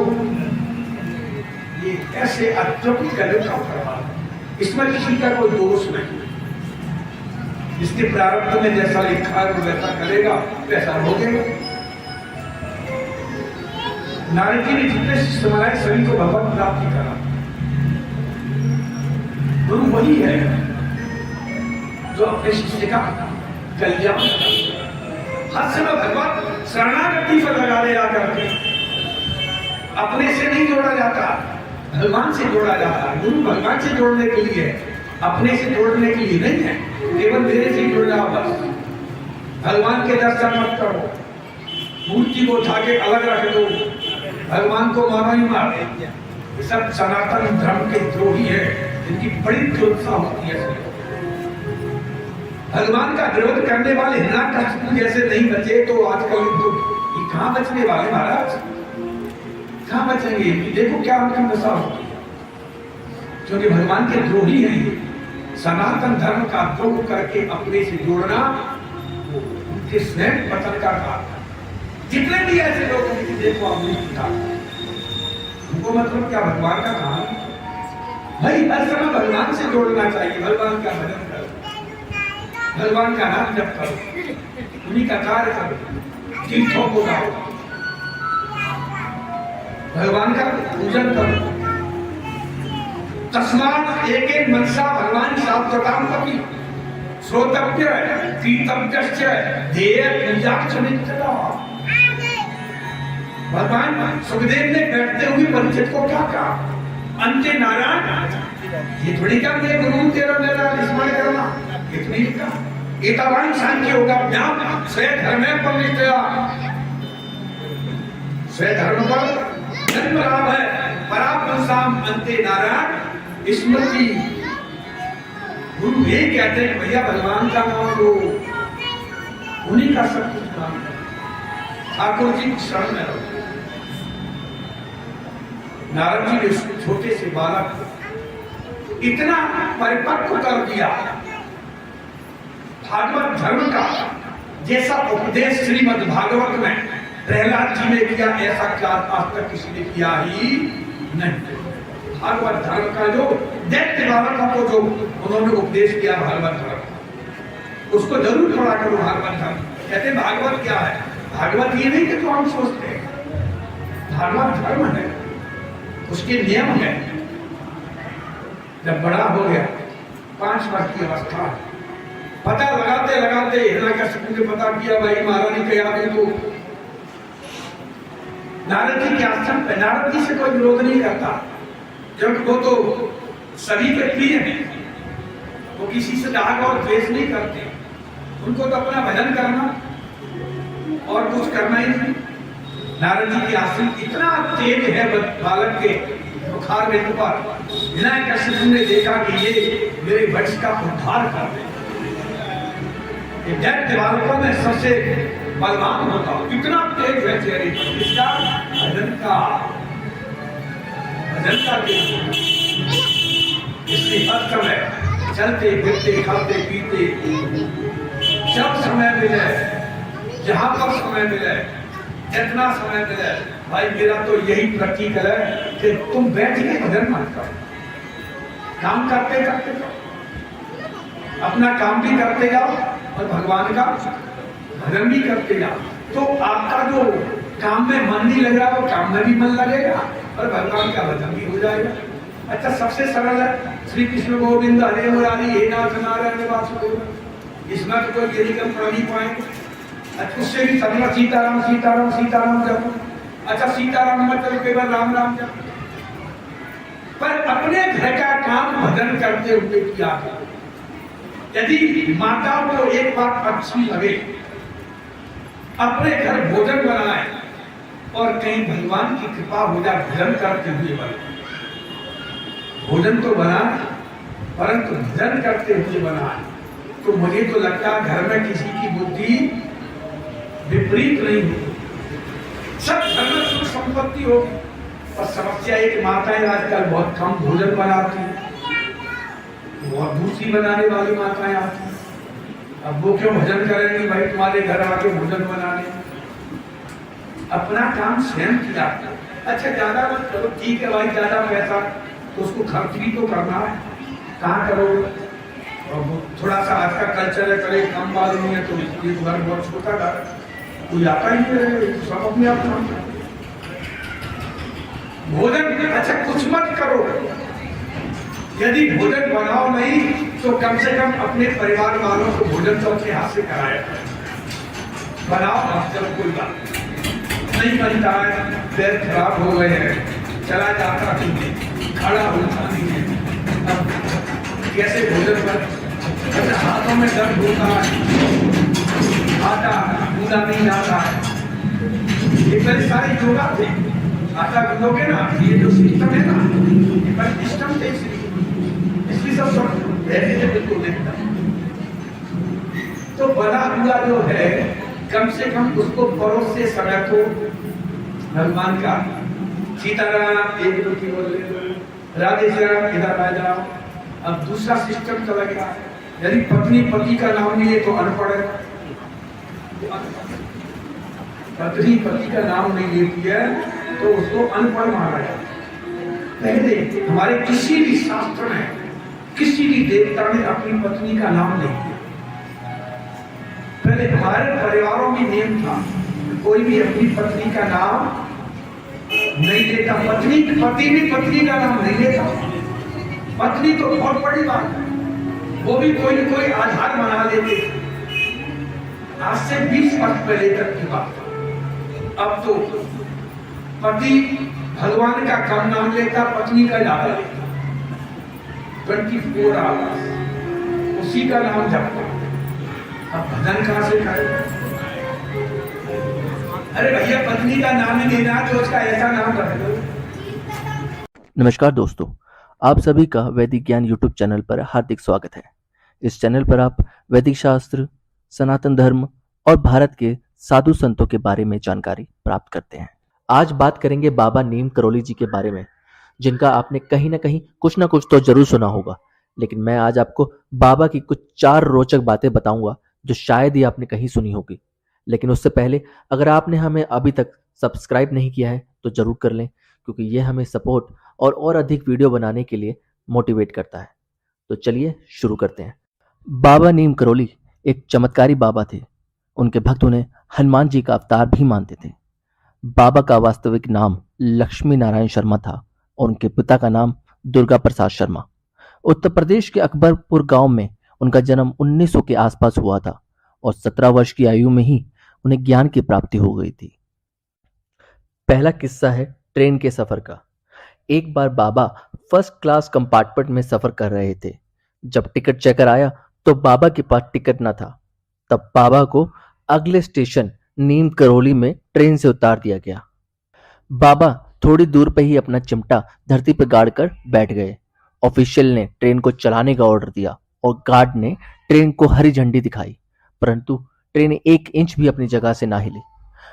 ये ऐसे अद्भुत कले का प्रभाव, इसमें किसी का कोई दोष नहीं। इसके प्रारब्ध में जैसा लिखा है वो वैसा करेगा, वैसा हो गया। नारद जी ने जितने शिष्य बनाए सभी को भगवत प्राप्ति करा। गुरु वही है जो अपने शिष्य का कल्याण करता। हर समय भगवत शरणागति पर लगा दे करके, अपने से नहीं जोड़ा जाता, भगवान से जोड़ा जाता है। गुरु भगवान से जोड़ने के लिए, अपने से जोड़ने के लिए नहीं है। केवल मेरे से जुड़ जाओ बस। भगवान के दर्शन मत करो, मूर्ति को उठा के अलग रख दो, भगवान को मानो ही मार। ये सब सनातन धर्म के द्रोही है, जिनकी बड़ी दुर्दशा होती है। भगवान का विरोध करने वाले हिरण्याकशिपु जैसे नहीं बचे तो आजकल ये कहाँ बचने वाले महाराज, कहाँ बचेंगे? देखो क्या उनकी दशा होती है, क्योंकि भगवान के द्रोही हैं ये। सनातन धर्म का द्रोह करके अपने से जोड़ना उनके स्वयं पतन का कारण। जितने भी ऐसे लोग हैं, देखो आपने लिखा, उनको मतलब क्या भगवान का काम भाई, हर समय भगवान से जोड़ना चाहिए। भगवान का भजन करो, भगवान का नाम जप करो, उन्हीं का कार्य करो, तीर्थों को गाओ, भगवान का पूजन करो। तस्मात् एक एक मनसा भगवान शास्त्रताम कपि श्रोतव्य कीर्तव्यश्च ध्येय पूजार्च नित्यता। भगवान सुखदेव ने बैठते हुए परीक्षित को क्या कहा? अंते नारायण, ये थोड़ी क्या मैं गुरु तेरा मेरा स्मरण करना, ये थोड़ी कहा। एतावान सांख्य होगा ज्ञान स्वयं धर्म पर निष्ठा, स्वयं धर्म पर जन्म लाभ है। परापरसाम अंते नारायण स्मृति। गुरु ये कहते हैं भैया भगवान का नाम लो, उन्हीं का सब कुछ नाम है। ठाकुर जी शरण में रहो। नारद जी ने छोटे से बालक को इतना परिपक्व कर दिया। भागवत धर्म का जैसा उपदेश श्रीमद् भागवत में प्रहलाद जी ने किया, ऐसा क्या आज तक किसी ने किया ही नहीं। भागवत धर्म का जो दैत्य बालकों को जो उन्होंने उपदेश किया भागवत धर्म, उसको जरूर पढ़ा करो। भागवत धर्म कहते हैं भागवत क्या है? भागवत ये नहीं कि तो हम सोचते हैं, भागवत धर्म है, उसके नियम है। जब बड़ा हो गया 5 वर्ष की अवस्था, पता लगाते लगाते हिरण्यकश्यप ने पता किया भाई महारानी के आगे तो नारद जी के आश्रम पे, नारद जी से कोई विरोध नहीं करता, क्योंकि वो तो सभी के प्रिय हैं, वो किसी से राग और द्वेष नहीं करते। उनको तो अपना भजन करना और कुछ करना ही नहीं। नारद जी के आश्रम इतना तेज है बालक के बुखार में पर हिरण्यकश्यप ने देखा कि ये मेरे वंश का उद्धार कर दे। ये दैत्य बालकों में सबसे बलवान होता, इतना तेज है चेहरे पर। इसका भजन का इसलिए हर समय चलते फिरते खाते पीते जब समय मिले, जहां पर समय मिले, जितना समय मिले, भाई मेरा तो यही प्रतीक है कि तुम बैठ के भजन मत करो, काम करते करते जाओ, अपना काम भी करते जाओ और भगवान का भजन भी करते जाओ। तो आपका जो काम में मन नहीं लग रहा, वो काम में भी मन लगेगा और भगवान का भजन भी हो जाएगा। अच्छा, सबसे सरल है श्री कृष्ण गोविंद हरे मुरारी हे नाथ नारायण वासुदेव। इसमें तो कोई यही कम पढ़ नहीं पाएंगे। अच्छा, उससे भी सरल सीताराम सीताराम सीताराम जपो। अच्छा, सीताराम मतलब केवल राम राम जपो, पर अपने घर का काम भजन करते हुए किया। यदि माताओं को एक बात अच्छी लगे, अपने घर भोजन बनाए और कहीं भगवान की कृपा हो जाए भजन करते हुए बनाए। भोजन तो बनाए परंतु भजन करते हुए बनाए, तो मुझे तो लगता है घर में किसी की बुद्धि विपरीत नहीं होगी, सब घर में सुख संपत्ति होगी। और समस्या है कि माताएं आजकल बहुत कम भोजन बनाती हैं, बहुत दूसरी बनाने वाली माताएं आती हैं। अब वो क्यों भजन करेंगी भाई तुम्हारे घर आके भोजन बनाने? अपना काम स्वयं किया। अच्छा, ज्यादा मत करो, ठीक है भाई, ज्यादा पैसा तो उसको खर्च भी तो करना है, कहाँ करो? और थोड़ा सा आज का कल्चर है, करे कम बाल नहीं है तो ये घर बहुत छोटा घर, कोई आता ही नहीं, सब अपने आप काम करो। भोजन अच्छा कुछ मत करो, यदि भोजन बनाओ नहीं तो कम से कम अपने परिवार वालों को भोजन तो अपने हाथ से कराया बनाओ। जब कोई बात नहीं बनता है, पैर खराब हो गए हैं, चला जाता नहीं, खड़ा होता नहीं है, अब कैसे भोजन कर? हाथों में दर्द होता है, आटा गूंदा नहीं जाता है, ये बड़े सारे योगा थे। आटा गूंदोगे ना, ये जो सिस्टम है ना, ये बड़ा सिस्टम थे, इसलिए सब बिल्कुल नहीं था। तो बना हुआ जो है कम से कम उसको परोस से समय को भगवान का। सीताराम एक दो की बोल राधे श्याम इधर आ जाओ। अब दूसरा सिस्टम चला गया, यदि पत्नी पति का नाम नहीं ले तो अनपढ़ है, पत्नी पति का नाम नहीं लेती है तो उसको अनपढ़ माना जाता। पहले हमारे किसी भी शास्त्र में किसी भी देवता ने अपनी पत्नी का नाम नहीं लिया। पहले हमारे परिवारों में नियम था, कोई भी अपनी पत्नी का नाम नहीं लेता लेता, पति भी पत्नी का नाम नहीं लेता। पत्नी तो बहुत बड़ी बात है, वो भी कोई न कोई आधार बना लेते। आज से 20 वर्ष पहले तक की बात। अब तो पति भगवान का कम नाम लेता, पत्नी का ज्यादा लेता। 24 आवर्स उसी का नाम जपता। अब भजन कहां से करेगा? अरे भैया, पत्नी का नाम ही लेना तो उसका ऐसा नाम रख दो। नमस्कार दोस्तों, आप सभी का वैदिक ज्ञान यूट्यूब चैनल पर हार्दिक स्वागत है। इस चैनल पर आप वैदिक शास्त्र, सनातन धर्म और भारत के साधु संतों के बारे में जानकारी प्राप्त करते हैं। आज बात करेंगे बाबा नीम करोली जी के बारे में, जिनका आपने कहीं ना कहीं कुछ ना कुछ तो जरूर सुना होगा। लेकिन मैं आज आपको बाबा की कुछ 4 रोचक बातें बताऊंगा जो शायद ही आपने कहीं सुनी होगी। लेकिन उससे पहले अगर आपने हमें अभी तक सब्सक्राइब नहीं किया है तो जरूर कर लें, क्योंकि यह हमें सपोर्ट और अधिक वीडियो बनाने के लिए मोटिवेट करता है। तो चलिए शुरू करते हैं। बाबा नीम करोली एक चमत्कारी बाबा थे। उनके भक्त उन्हें हनुमान जी का अवतार भी मानते थे। बाबा का वास्तविक नाम लक्ष्मी नारायण शर्मा था और उनके पिता का नाम दुर्गा प्रसाद शर्मा। उत्तर प्रदेश के अकबरपुर गांव में उनका जन्म 1900 के आसपास हुआ था और 17 वर्ष की आयु में ही उन्हें ज्ञान की प्राप्ति हो गई थी। पहला किस्सा है ट्रेन के सफर का। एक बार बाबा फर्स्ट क्लास कंपार्टमेंट में सफर कर रहे थे। जब टिकट चेकर आया तो बाबा के पास टिकट न था। तब बाबा को अगले स्टेशन नीम करोली में ट्रेन से उतार दिया गया। बाबा थोड़ी दूर पर ही अपना चिमटा धरती पर गाड़ कर बैठ गए। ऑफिशियल ने ट्रेन को चलाने का ऑर्डर दिया और गार्ड ने ट्रेन को हरी झंडी दिखाई, परंतु ट्रेन 1 इंच भी अपनी जगह से ना हिली।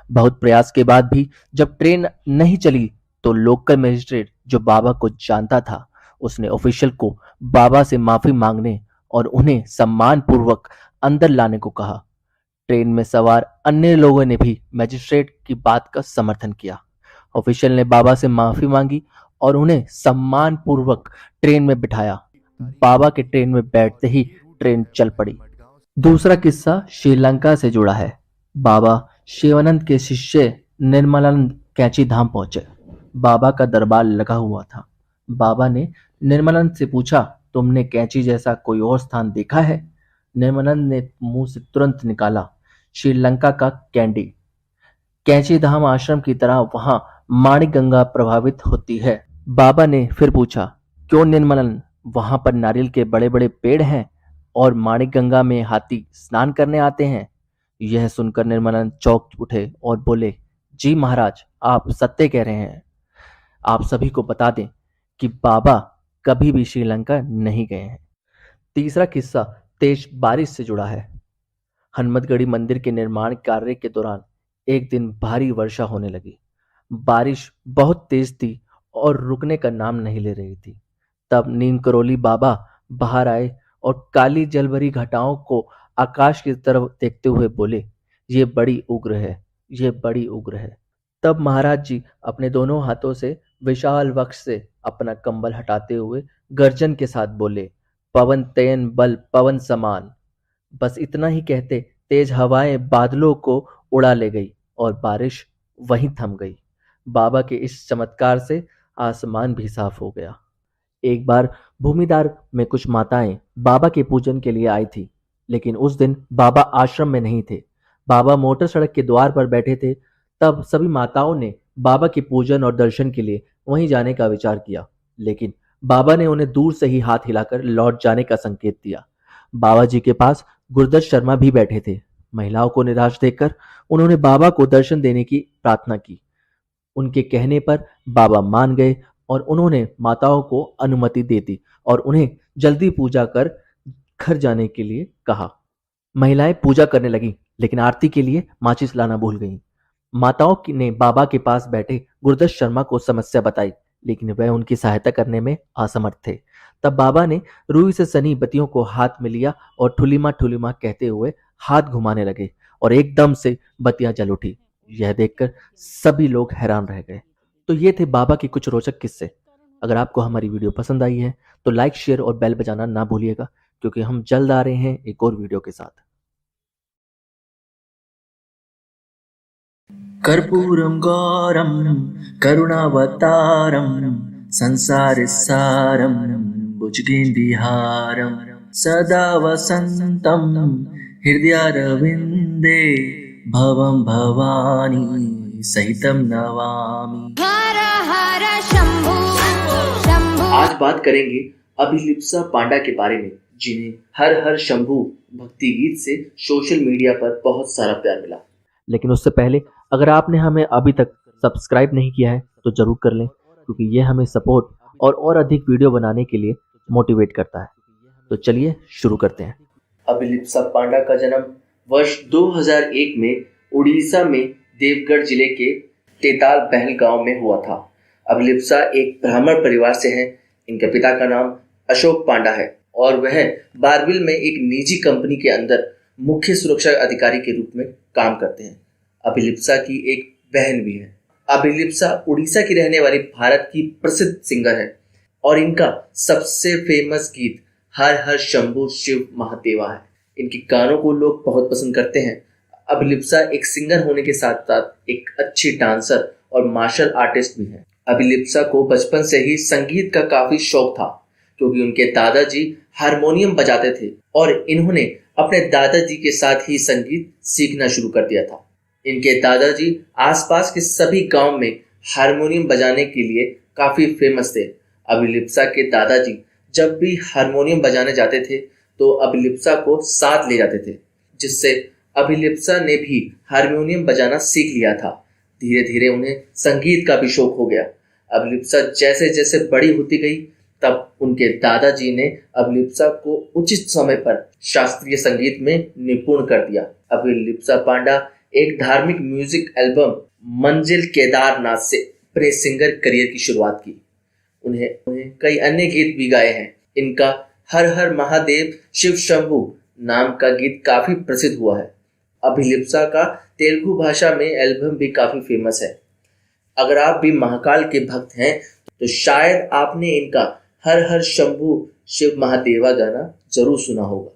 बहुत प्रयास के बाद भी जब ट्रेन नहीं चली तो लोकल मजिस्ट्रेट, जो बाबा को जानता था, उसने ऑफिशियल को बाबा से माफी मांगने और उन्हें सम्मान पूर्वक अंदर लाने को कहा। ट्रेन में सवार अन्य लोगों ने भी मजिस्ट्रेट की बात का समर्थन किया। ऑफिशियल ने बाबा से माफी मांगी और उन्हें सम्मान पूर्वक ट्रेन में बिठाया। बाबा के ट्रेन में बैठते ही ट्रेन चल पड़ी। दूसरा किस्सा श्रीलंका से जुड़ा है। बाबा शिवानंद के शिष्य निर्मलानंद कैंची धाम पहुंचे। बाबा का दरबार लगा हुआ था। बाबा ने निर्मलानंद से पूछा, तुमने कैंची जैसा कोई और स्थान देखा है? निर्मलानंद ने मुंह से तुरंत निकाला, श्रीलंका का कैंडी। कैंची धाम आश्रम की तरह वहां माणिक गंगा प्रभावित होती है। बाबा ने फिर पूछा, क्यों निर्मलानंद, वहां पर नारियल के बड़े बड़े पेड़ हैं और माणिक गंगा में हाथी स्नान करने आते हैं? यह सुनकर निर्मलानंद चौंक उठे और बोले, जी महाराज, आप सत्य कह रहे हैं। आप सभी को बता दें कि बाबा कभी भी श्रीलंका नहीं गए हैं। तीसरा किस्सा तेज बारिश से जुड़ा है। हनुमतगढ़ी मंदिर के निर्माण कार्य के दौरान एक दिन भारी वर्षा होने लगी। बारिश बहुत तेज थी और रुकने का नाम नहीं ले रही थी। तब नीम करोली बाबा बाहर आए और काली जलभरी घटाओं को आकाश की तरफ देखते हुए बोले, ये बड़ी उग्र है, ये बड़ी उग्र है। तब महाराज जी अपने दोनों हाथों से विशाल वक्ष से अपना कंबल हटाते हुए गर्जन के साथ बोले, पवन तेन बल पवन समान। बस इतना ही कहते तेज हवाएं बादलों को उड़ा ले गई और बारिश वहीं थम गई। बाबा के इस चमत्कार से आसमान भी साफ हो गया। एक बार भूमिदार में कुछ माताएं बाबा के पूजन के लिए आई थी, लेकिन उस दिन बाबा आश्रम में नहीं थे। बाबा मोटर सड़क के द्वार पर बैठे थे। तब सभी माताओं ने बाबा के पूजन और दर्शन के लिए वहीं जाने का विचार किया, लेकिन बाबा ने उन्हें दूर से ही हाथ हिलाकर लौट जाने का संकेत दिया। बाबा जी के पास गुरुदत्त शर्मा भी बैठे थे। महिलाओं को निराश देखकर उन्होंने बाबा को दर्शन देने की प्रार्थना की। उनके कहने पर बाबा मान गए और उन्होंने माताओं को अनुमति दे दी और उन्हें जल्दी पूजा कर घर जाने के लिए कहा। महिलाएं पूजा करने लगीं, लेकिन आरती के लिए माचिस लाना भूल गईं। माताओं ने बाबा के पास बैठे गुरुदत्त शर्मा को समस्या बताई, लेकिन वह उनकी सहायता करने में असमर्थ थे। तब बाबा ने रुई से सनी बत्तियों को हाथ में लिया और ठुलीमा ठुलीमा कहते हुए हाथ घुमाने लगे और एकदम से बत्तियां जल उठी। यह देखकर सभी लोग हैरान रह गए। तो ये थे बाबा के कुछ रोचक किस्से। अगर आपको हमारी वीडियो पसंद आई है तो लाइक, शेयर और बेल बजाना ना भूलिएगा, क्योंकि हम जल्द आ रहे हैं एक और वीडियो के साथ। कर्पूरं गौरं करुणावतारं संसारसारं भुजगेन्द्रहारं सदा वसन्तं हृदयारविन्दे भवं भवानी सहितं नमामि। हर हर शंभू शंभू। आज बात करेंगे अभिलिप्सा पांडा के बारे में, जिन्हें हर हर शंभू भक्ति गीत से सोशल मीडिया पर बहुत सारा प्यार मिला। लेकिन उससे पहले अगर आपने हमें अभी तक सब्सक्राइब नहीं किया है तो जरूर कर लें, क्योंकि ये हमें सपोर्ट और अधिक वीडियो बनाने के लिए मोटिवेट करता है। तो चलिए शुरू करते हैं। अभिलिप्सा पांडा का जन्म वर्ष 2001 में उड़ीसा में देवगढ़ जिले के तेताल बहल गांव में हुआ था। अभिलिप्सा एक ब्राह्मण परिवार से हैं। इनके पिता का नाम अशोक पांडा है और वह बारबिल में एक निजी कंपनी के अंदर मुख्य सुरक्षा अधिकारी के रूप में काम करते हैं। अभिलिप्सा की एक बहन भी है। अभिलिप्सा उड़ीसा की रहने वाली भारत की प्रसिद्ध सिंगर है और इनका सबसे फेमस गीत हर हर शंभू शिव महादेवा है। इनके गानों को लोग बहुत पसंद करते हैं। अभिलिप्सा एक सिंगर होने के साथ साथ एक अच्छी डांसर और मार्शल आर्टिस्ट भी है। अभिलिप्सा को बचपन से ही संगीत का काफी शौक था, क्योंकि उनके दादाजी हारमोनियम बजाते थे और इन्होंने अपने दादाजी के साथ ही संगीत सीखना शुरू कर दिया था। इनके दादाजी आसपास के सभी गांव में हारमोनियम बजाने के लिए काफी फेमस थे। अभिलिप्सा के दादाजी जब भी हारमोनियम बजाने जाते थे तो अभिलिप्सा को साथ ले जाते थे, जिससे अभिलिप्सा ने भी हारमोनियम बजाना सीख लिया था। धीरे धीरे उन्हें संगीत का भी शौक हो गया। अभिलिप्सा जैसे जैसे बड़ी होती गई तब उनके दादाजी ने अभिलिप्सा को उचित समय पर शास्त्रीय संगीत में निपुण कर दिया। अभिलिप्सा पांडा एक धार्मिक म्यूजिक एल्बम मंजिल केदारनाथ से अपने सिंगर करियर की शुरुआत की। उन्हें कई अन्य गीत भी गाए हैं। इनका हर हर महादेव शिव शंभू नाम का गीत काफी प्रसिद्ध हुआ है। अभिलिप्सा का तेलुगु भाषा में एल्बम भी काफी फेमस है। अगर आप भी महाकाल के भक्त हैं तो शायद आपने इनका हर हर शंभू शिव महादेवा गाना जरूर सुना होगा।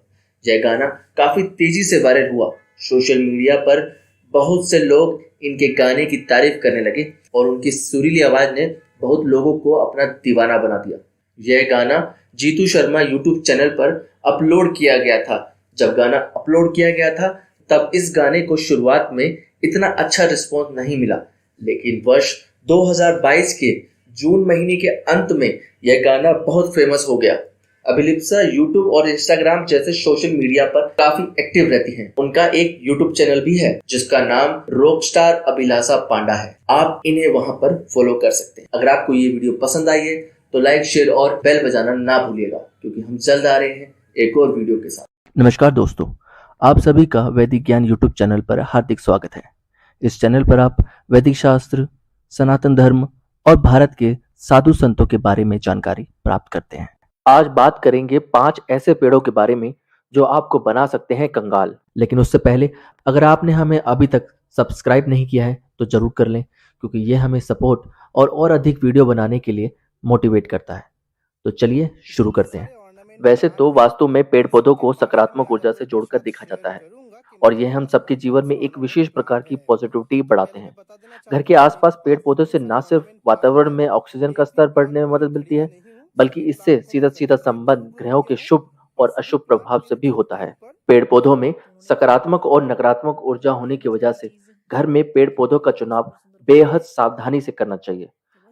यह गाना काफी तेजी से वायरल हुआ। सोशल मीडिया पर बहुत से लोग इनके गाने की तारीफ करने लगे और उनकी सुरीली आवाज ने बहुत लोगों को अपना दीवाना बना दिया। यह गाना जीतू शर्मा यूट्यूब चैनल पर अपलोड किया गया था। जब गाना अपलोड किया गया था तब इस गाने को शुरुआत में इतना अच्छा रिस्पॉन्स नहीं मिला, लेकिन वर्ष 2022 के जून महीने के अंत में यह गाना बहुत फेमस हो गया। अभिलिप्सा यूट्यूब और इंस्टाग्राम जैसे सोशल मीडिया पर काफी एक्टिव रहती हैं। उनका एक यूट्यूब चैनल भी है जिसका नाम रॉकस्टार अभिलाषा पांडा है। आप इन्हें वहां पर फॉलो कर सकते हैं। अगर आपको ये वीडियो पसंद आई है तो लाइक, शेयर और बेल बजाना ना भूलिएगा, क्योंकि हम जल्द आ रहे हैं एक और वीडियो के साथ। नमस्कार दोस्तों, आप सभी का वैदिक ज्ञान यूट्यूब चैनल पर हार्दिक स्वागत है। इस चैनल पर आप वैदिक शास्त्र, सनातन धर्म और भारत के साधु संतों के बारे में जानकारी प्राप्त करते हैं। आज बात करेंगे 5 ऐसे पेड़ों के बारे में जो आपको बना सकते हैं कंगाल। लेकिन उससे पहले अगर आपने हमें अभी तक सब्सक्राइब नहीं किया है तो जरूर कर लें, क्योंकि ये हमें सपोर्ट और अधिक वीडियो बनाने के लिए मोटिवेट करता है। तो चलिए शुरू करते हैं। वैसे तो वास्तु में पेड़ पौधों को सकारात्मक ऊर्जा से जोड़कर देखा जाता है और यह हम सबके जीवन में एक विशेष प्रकार की पॉजिटिविटी बढ़ाते हैं। घर के आसपास पेड़ पौधों से न सिर्फ वातावरण में ऑक्सीजन का स्तर बढ़ने में मदद मिलती है, बल्कि इससे सीधा सीधा संबंध ग्रहों के शुभ और अशुभ प्रभाव से भी होता है। पेड़ पौधों में सकारात्मक और नकारात्मक ऊर्जा होने की वजह से घर में पेड़ पौधों का चुनाव बेहद सावधानी से करना चाहिए।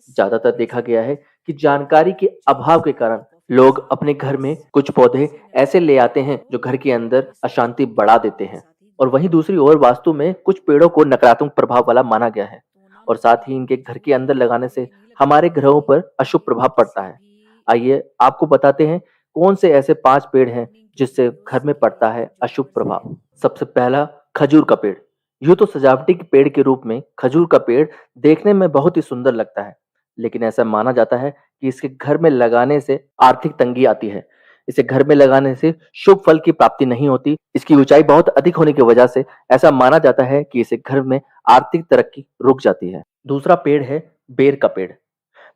ज्यादातर देखा गया है कि जानकारी के अभाव के कारण लोग अपने घर में कुछ पौधे ऐसे ले आते हैं जो घर के अंदर अशांति बढ़ा देते हैं, और वहीं दूसरी ओर वास्तु में कुछ पेड़ों को नकारात्मक प्रभाव वाला माना गया है और साथ ही इनके घर के अंदर लगाने से हमारे ग्रहों पर अशुभ प्रभाव पड़ता है। आइए आपको बताते हैं कौन से ऐसे 5 पेड़ हैं जिससे घर में पड़ता है अशुभ प्रभाव। सबसे पहला, खजूर का पेड़। यूं तो सजावटी के पेड़ के रूप में खजूर का पेड़ देखने में बहुत ही सुंदर लगता है, लेकिन ऐसा माना जाता है कि इसके घर में लगाने से आर्थिक तंगी आती है। इसे घर में लगाने से शुभ फल की प्राप्ति नहीं होती। इसकी ऊंचाई बहुत अधिक होने की वजह से ऐसा माना जाता है कि इसे घर में आर्थिक तरक्की रुक जाती है। दूसरा पेड़ है बेर का पेड़।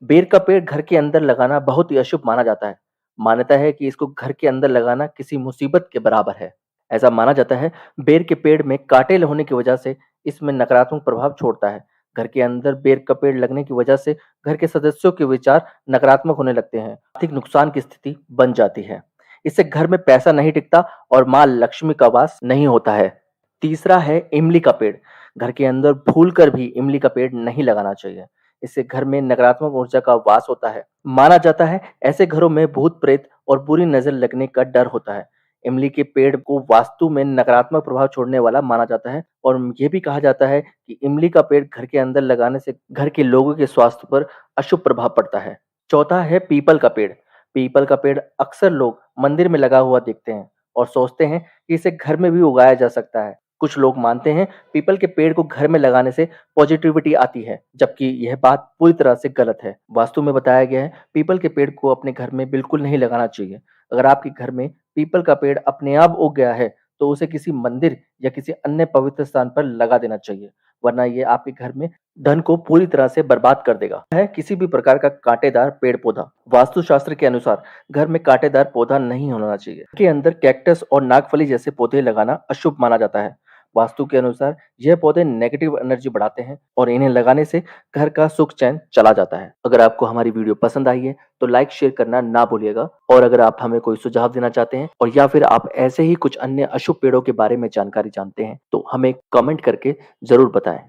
बेर का पेड़ घर के अंदर लगाना बहुत ही अशुभ माना जाता है। मान्यता है कि इसको घर के अंदर लगाना किसी मुसीबत के बराबर है। ऐसा माना जाता है बेर के पेड़ में कांटे होने की वजह से इसमें नकारात्मक प्रभाव छोड़ता है। घर के अंदर बेर का पेड़ लगने की वजह से घर के सदस्यों के विचार नकारात्मक होने लगते हैं, आर्थिक नुकसान की स्थिति बन जाती है। इससे घर में पैसा नहीं टिकता और माँ लक्ष्मी का वास नहीं होता है। तीसरा है इमली का पेड़। घर के अंदर भूल कर भी इमली का पेड़ नहीं लगाना चाहिए। इससे घर में नकारात्मक ऊर्जा का वास होता है। माना जाता है ऐसे घरों में भूत प्रेत और बुरी नजर लगने का डर होता है। इमली के पेड़ को वास्तु में नकारात्मक प्रभाव छोड़ने वाला माना जाता है और यह भी कहा जाता है कि इमली का पेड़ घर के अंदर लगाने से घर के लोगों के स्वास्थ्य पर अशुभ प्रभाव पड़ता है। चौथा है पीपल का पेड़। पीपल का पेड़ अक्सर लोग मंदिर में लगा हुआ देखते हैं और सोचते हैं कि इसे घर में भी उगाया जा सकता है। कुछ लोग मानते हैं पीपल के पेड़ को घर में लगाने से पॉजिटिविटी आती है, जबकि यह बात पूरी तरह से गलत है। वास्तु में बताया गया है पीपल के पेड़ को अपने घर में बिल्कुल नहीं लगाना चाहिए। अगर आपके घर में पीपल का पेड़ अपने आप उग गया है तो उसे किसी मंदिर या किसी अन्य पवित्र स्थान पर लगा देना चाहिए, वरना ये आपके घर में धन को पूरी तरह से बर्बाद कर देगा। है किसी भी प्रकार का कांटेदार पेड़ पौधा। वास्तुशास्त्र के अनुसार घर में कांटेदार पौधा नहीं होना चाहिए। के अंदर कैक्टस और नागफली जैसे पौधे लगाना अशुभ माना जाता है। वास्तु के अनुसार यह पौधे नेगेटिव एनर्जी बढ़ाते हैं और इन्हें लगाने से घर का सुख चैन चला जाता है। अगर आपको हमारी वीडियो पसंद आई है तो लाइक शेयर करना ना भूलिएगा और अगर आप हमें कोई सुझाव देना चाहते हैं और या फिर आप ऐसे ही कुछ अन्य अशुभ पेड़ों के बारे में जानकारी जानते हैं तो हमें कमेंट करके जरूर बताएं।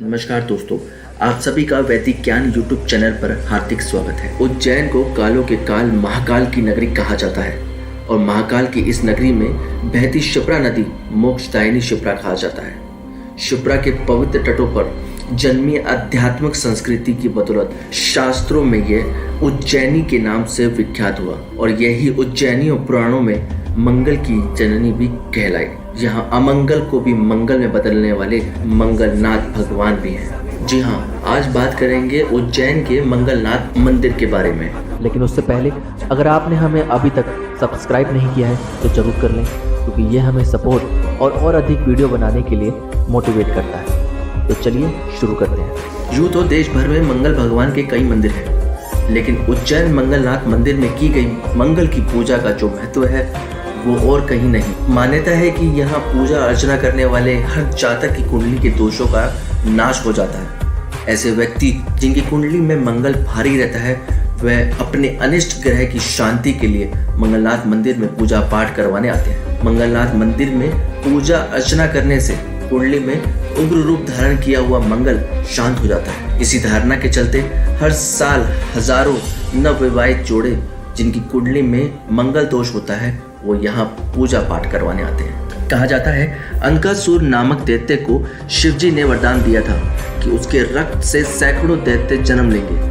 नमस्कार दोस्तों, आप सभी का वैदिक ज्ञान यूट्यूब चैनल पर हार्दिक स्वागत है। उज्जैन को कालों के काल महाकाल की नगरी कहा जाता है और महाकाल की इस नगरी में बहती शिप्रा नदी मोक्षदायिनी शिप्रा कहा जाता है। शिप्रा के पवित्र तटों पर जन्मी आध्यात्मिक संस्कृति की बदौलत शास्त्रों में यह उज्जैनी के नाम से विख्यात हुआ और यही उज्जैनियों पुराणों में मंगल की जननी भी कहलाई। यहाँ अमंगल को भी मंगल में बदलने वाले मंगलनाथ भगवान भी हैं। जी हाँ, आज बात करेंगे उज्जैन के मंगलनाथ मंदिर के बारे में। लेकिन उससे पहले अगर आपने हमें अभी तक सब्सक्राइब नहीं किया है तो जरूर कर लें, क्योंकि यह हमें सपोर्ट और अधिक वीडियो बनाने के लिए मोटिवेट करता है। तो चलिए शुरू करते हैं। यूँ तो देश भर में मंगल भगवान के कई मंदिर हैं, लेकिन उज्जैन मंगलनाथ मंदिर में की गई मंगल की पूजा का जो महत्व है वो और कहीं नहीं। मान्यता है कि यहाँ पूजा अर्चना करने वाले हर जातक की कुंडली के दोषों का नाश हो जाता है। ऐसे व्यक्ति जिनकी कुंडली में मंगल भारी रहता है वह अपने अनिष्ट ग्रह की शांति के लिए मंगलनाथ मंदिर में पूजा पाठ करवाने आते हैं। मंगलनाथ मंदिर में पूजा अर्चना करने से कुंडली में उग्र रूप धारण किया हुआ मंगल शांत हो जाता है। इसी धारणा के चलते हर साल हजारों नवविवाहित जोड़े जिनकी कुंडली में मंगल दोष होता है वो यहाँ पूजा पाठ करवाने आते हैं। कहा जाता है अंकासुर नामक दैत्य को शिवजी ने वरदान दिया था कि उसके रक्त से सैकड़ों दैत्य जन्म लेंगे।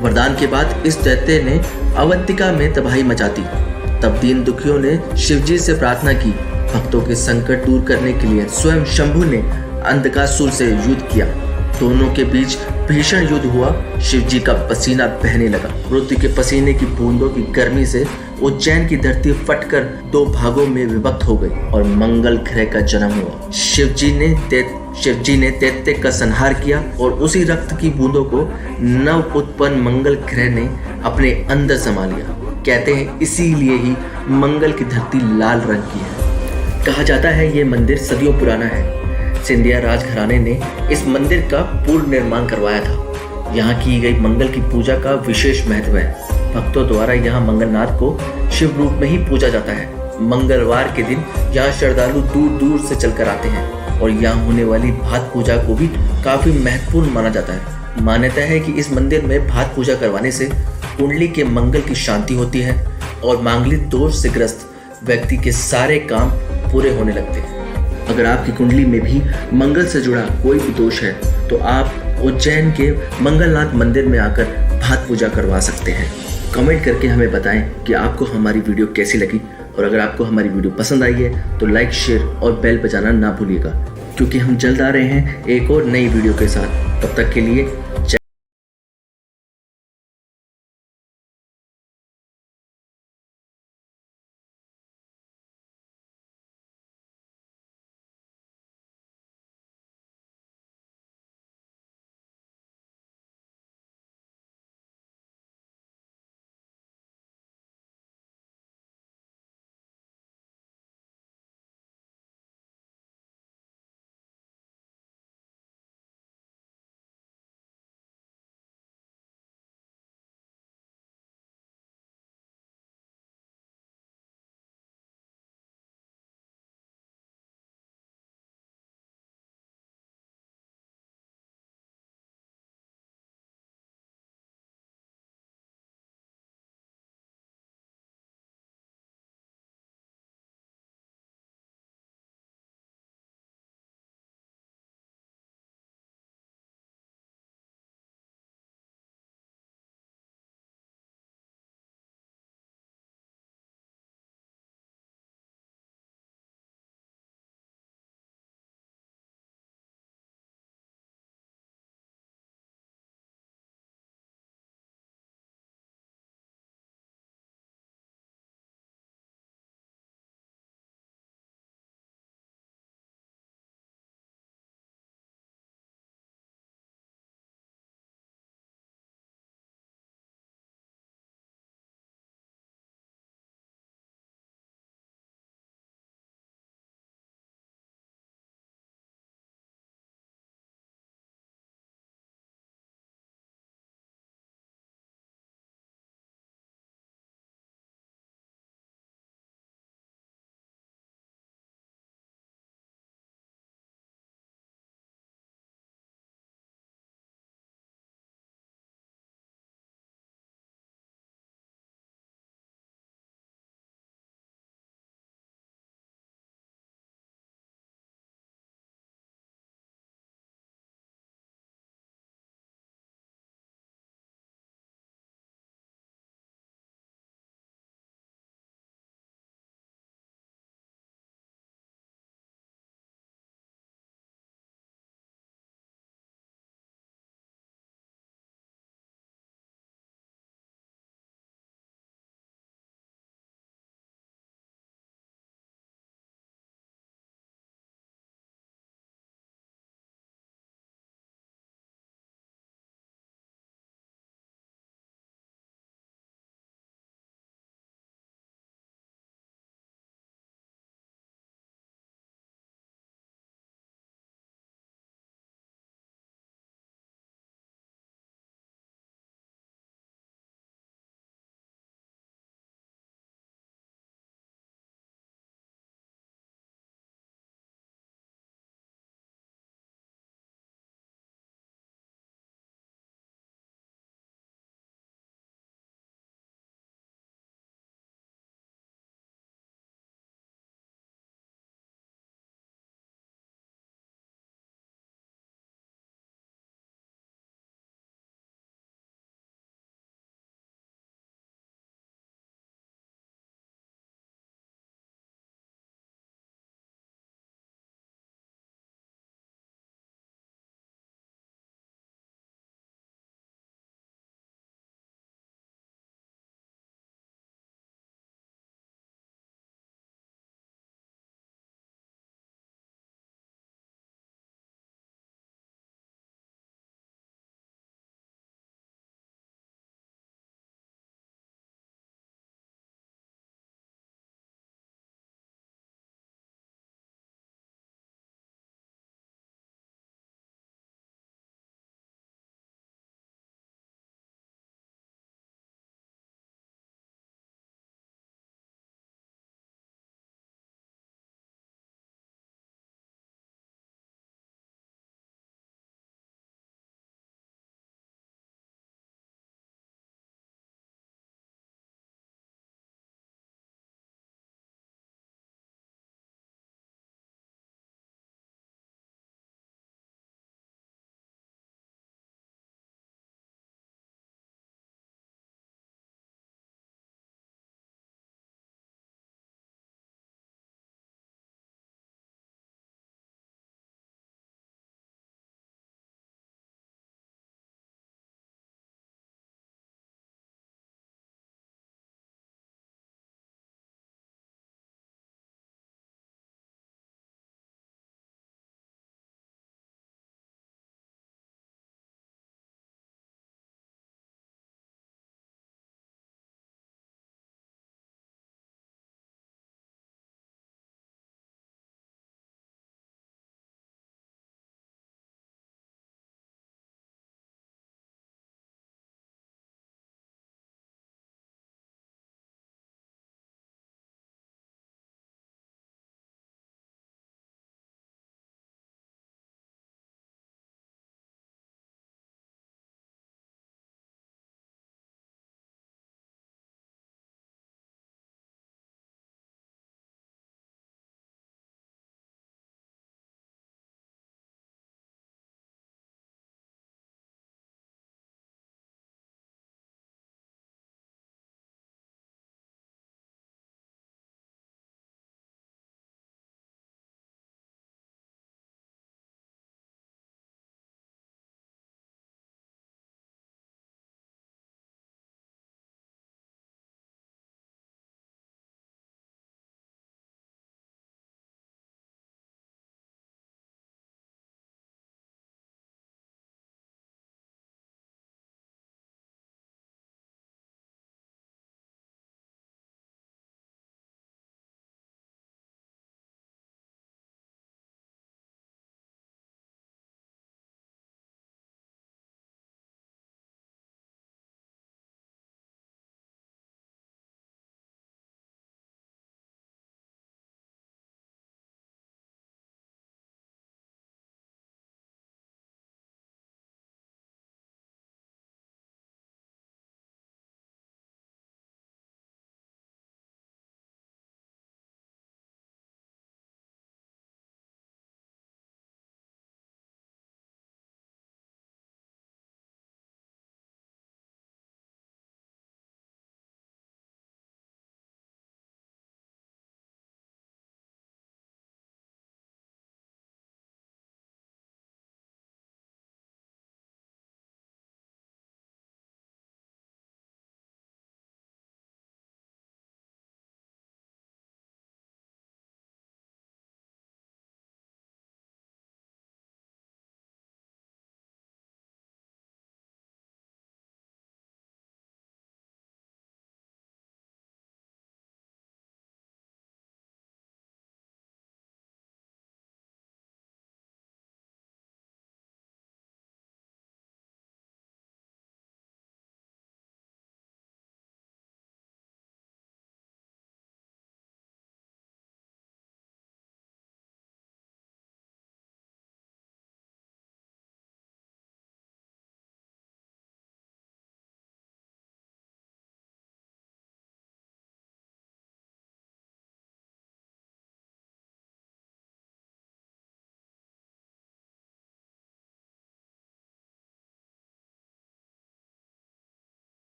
वरदान के बाद इस दैत्य ने अवंतिका में तबाही मचा दी। तब दीन दुखियों ने शिवजी से प्रार्थना की। भक्तों के संकट दूर करने के लिए स्वयं शंभु ने अंधकासुर से युद्ध किया। दोनों के बीच भीषण युद्ध हुआ। शिवजी का पसीना बहने लगा। रुद्र के पसीने की बूंदों की गर्मी से उज्जैन की धरती फटकर दो भागों में विभक्त हो गई और मंगल ग्रह का जन्म हुआ। शिवजी ने दैत्य का संहार किया और उसी रक्त की बूंदों को नव उत्पन्न मंगल ग्रह ने अपने अंदर समा लिया। कहते हैं इसीलिए ही मंगल की धरती लाल रंग की है। कहा जाता है ये मंदिर सदियों पुराना है। सिंधिया राजघराने ने इस मंदिर का पूर्ण निर्माण करवाया था। यहाँ की गई मंगल की पूजा का विशेष महत्व है। भक्तों द्वारा यहाँ मंगलनाथ को शिव रूप में ही पूजा जाता है। मंगलवार के दिन यहाँ श्रद्धालु दूर दूर से चलकर आते हैं और यहाँ होने वाली भात पूजा को भी काफी महत्वपूर्ण माना जाता है। मान्यता है कि इस मंदिर में भात पूजा करवाने से कुंडली के मंगल की शांति होती है और मांगलिक दोष से ग्रस्त व्यक्ति के सारे काम पूरे होने लगते हैं। अगर आपकी कुंडली में भी मंगल से जुड़ा कोई भी दोष है तो आप उज्जैन के मंगलनाथ मंदिर में आकर भात पूजा करवा सकते हैं। कमेंट करके हमें बताएं कि आपको हमारी वीडियो कैसी लगी और अगर आपको हमारी वीडियो पसंद आई है तो लाइक शेयर और बेल बजाना ना भूलिएगा, क्योंकि हम जल्द आ रहे हैं एक और नई वीडियो के साथ। तब तक के लिए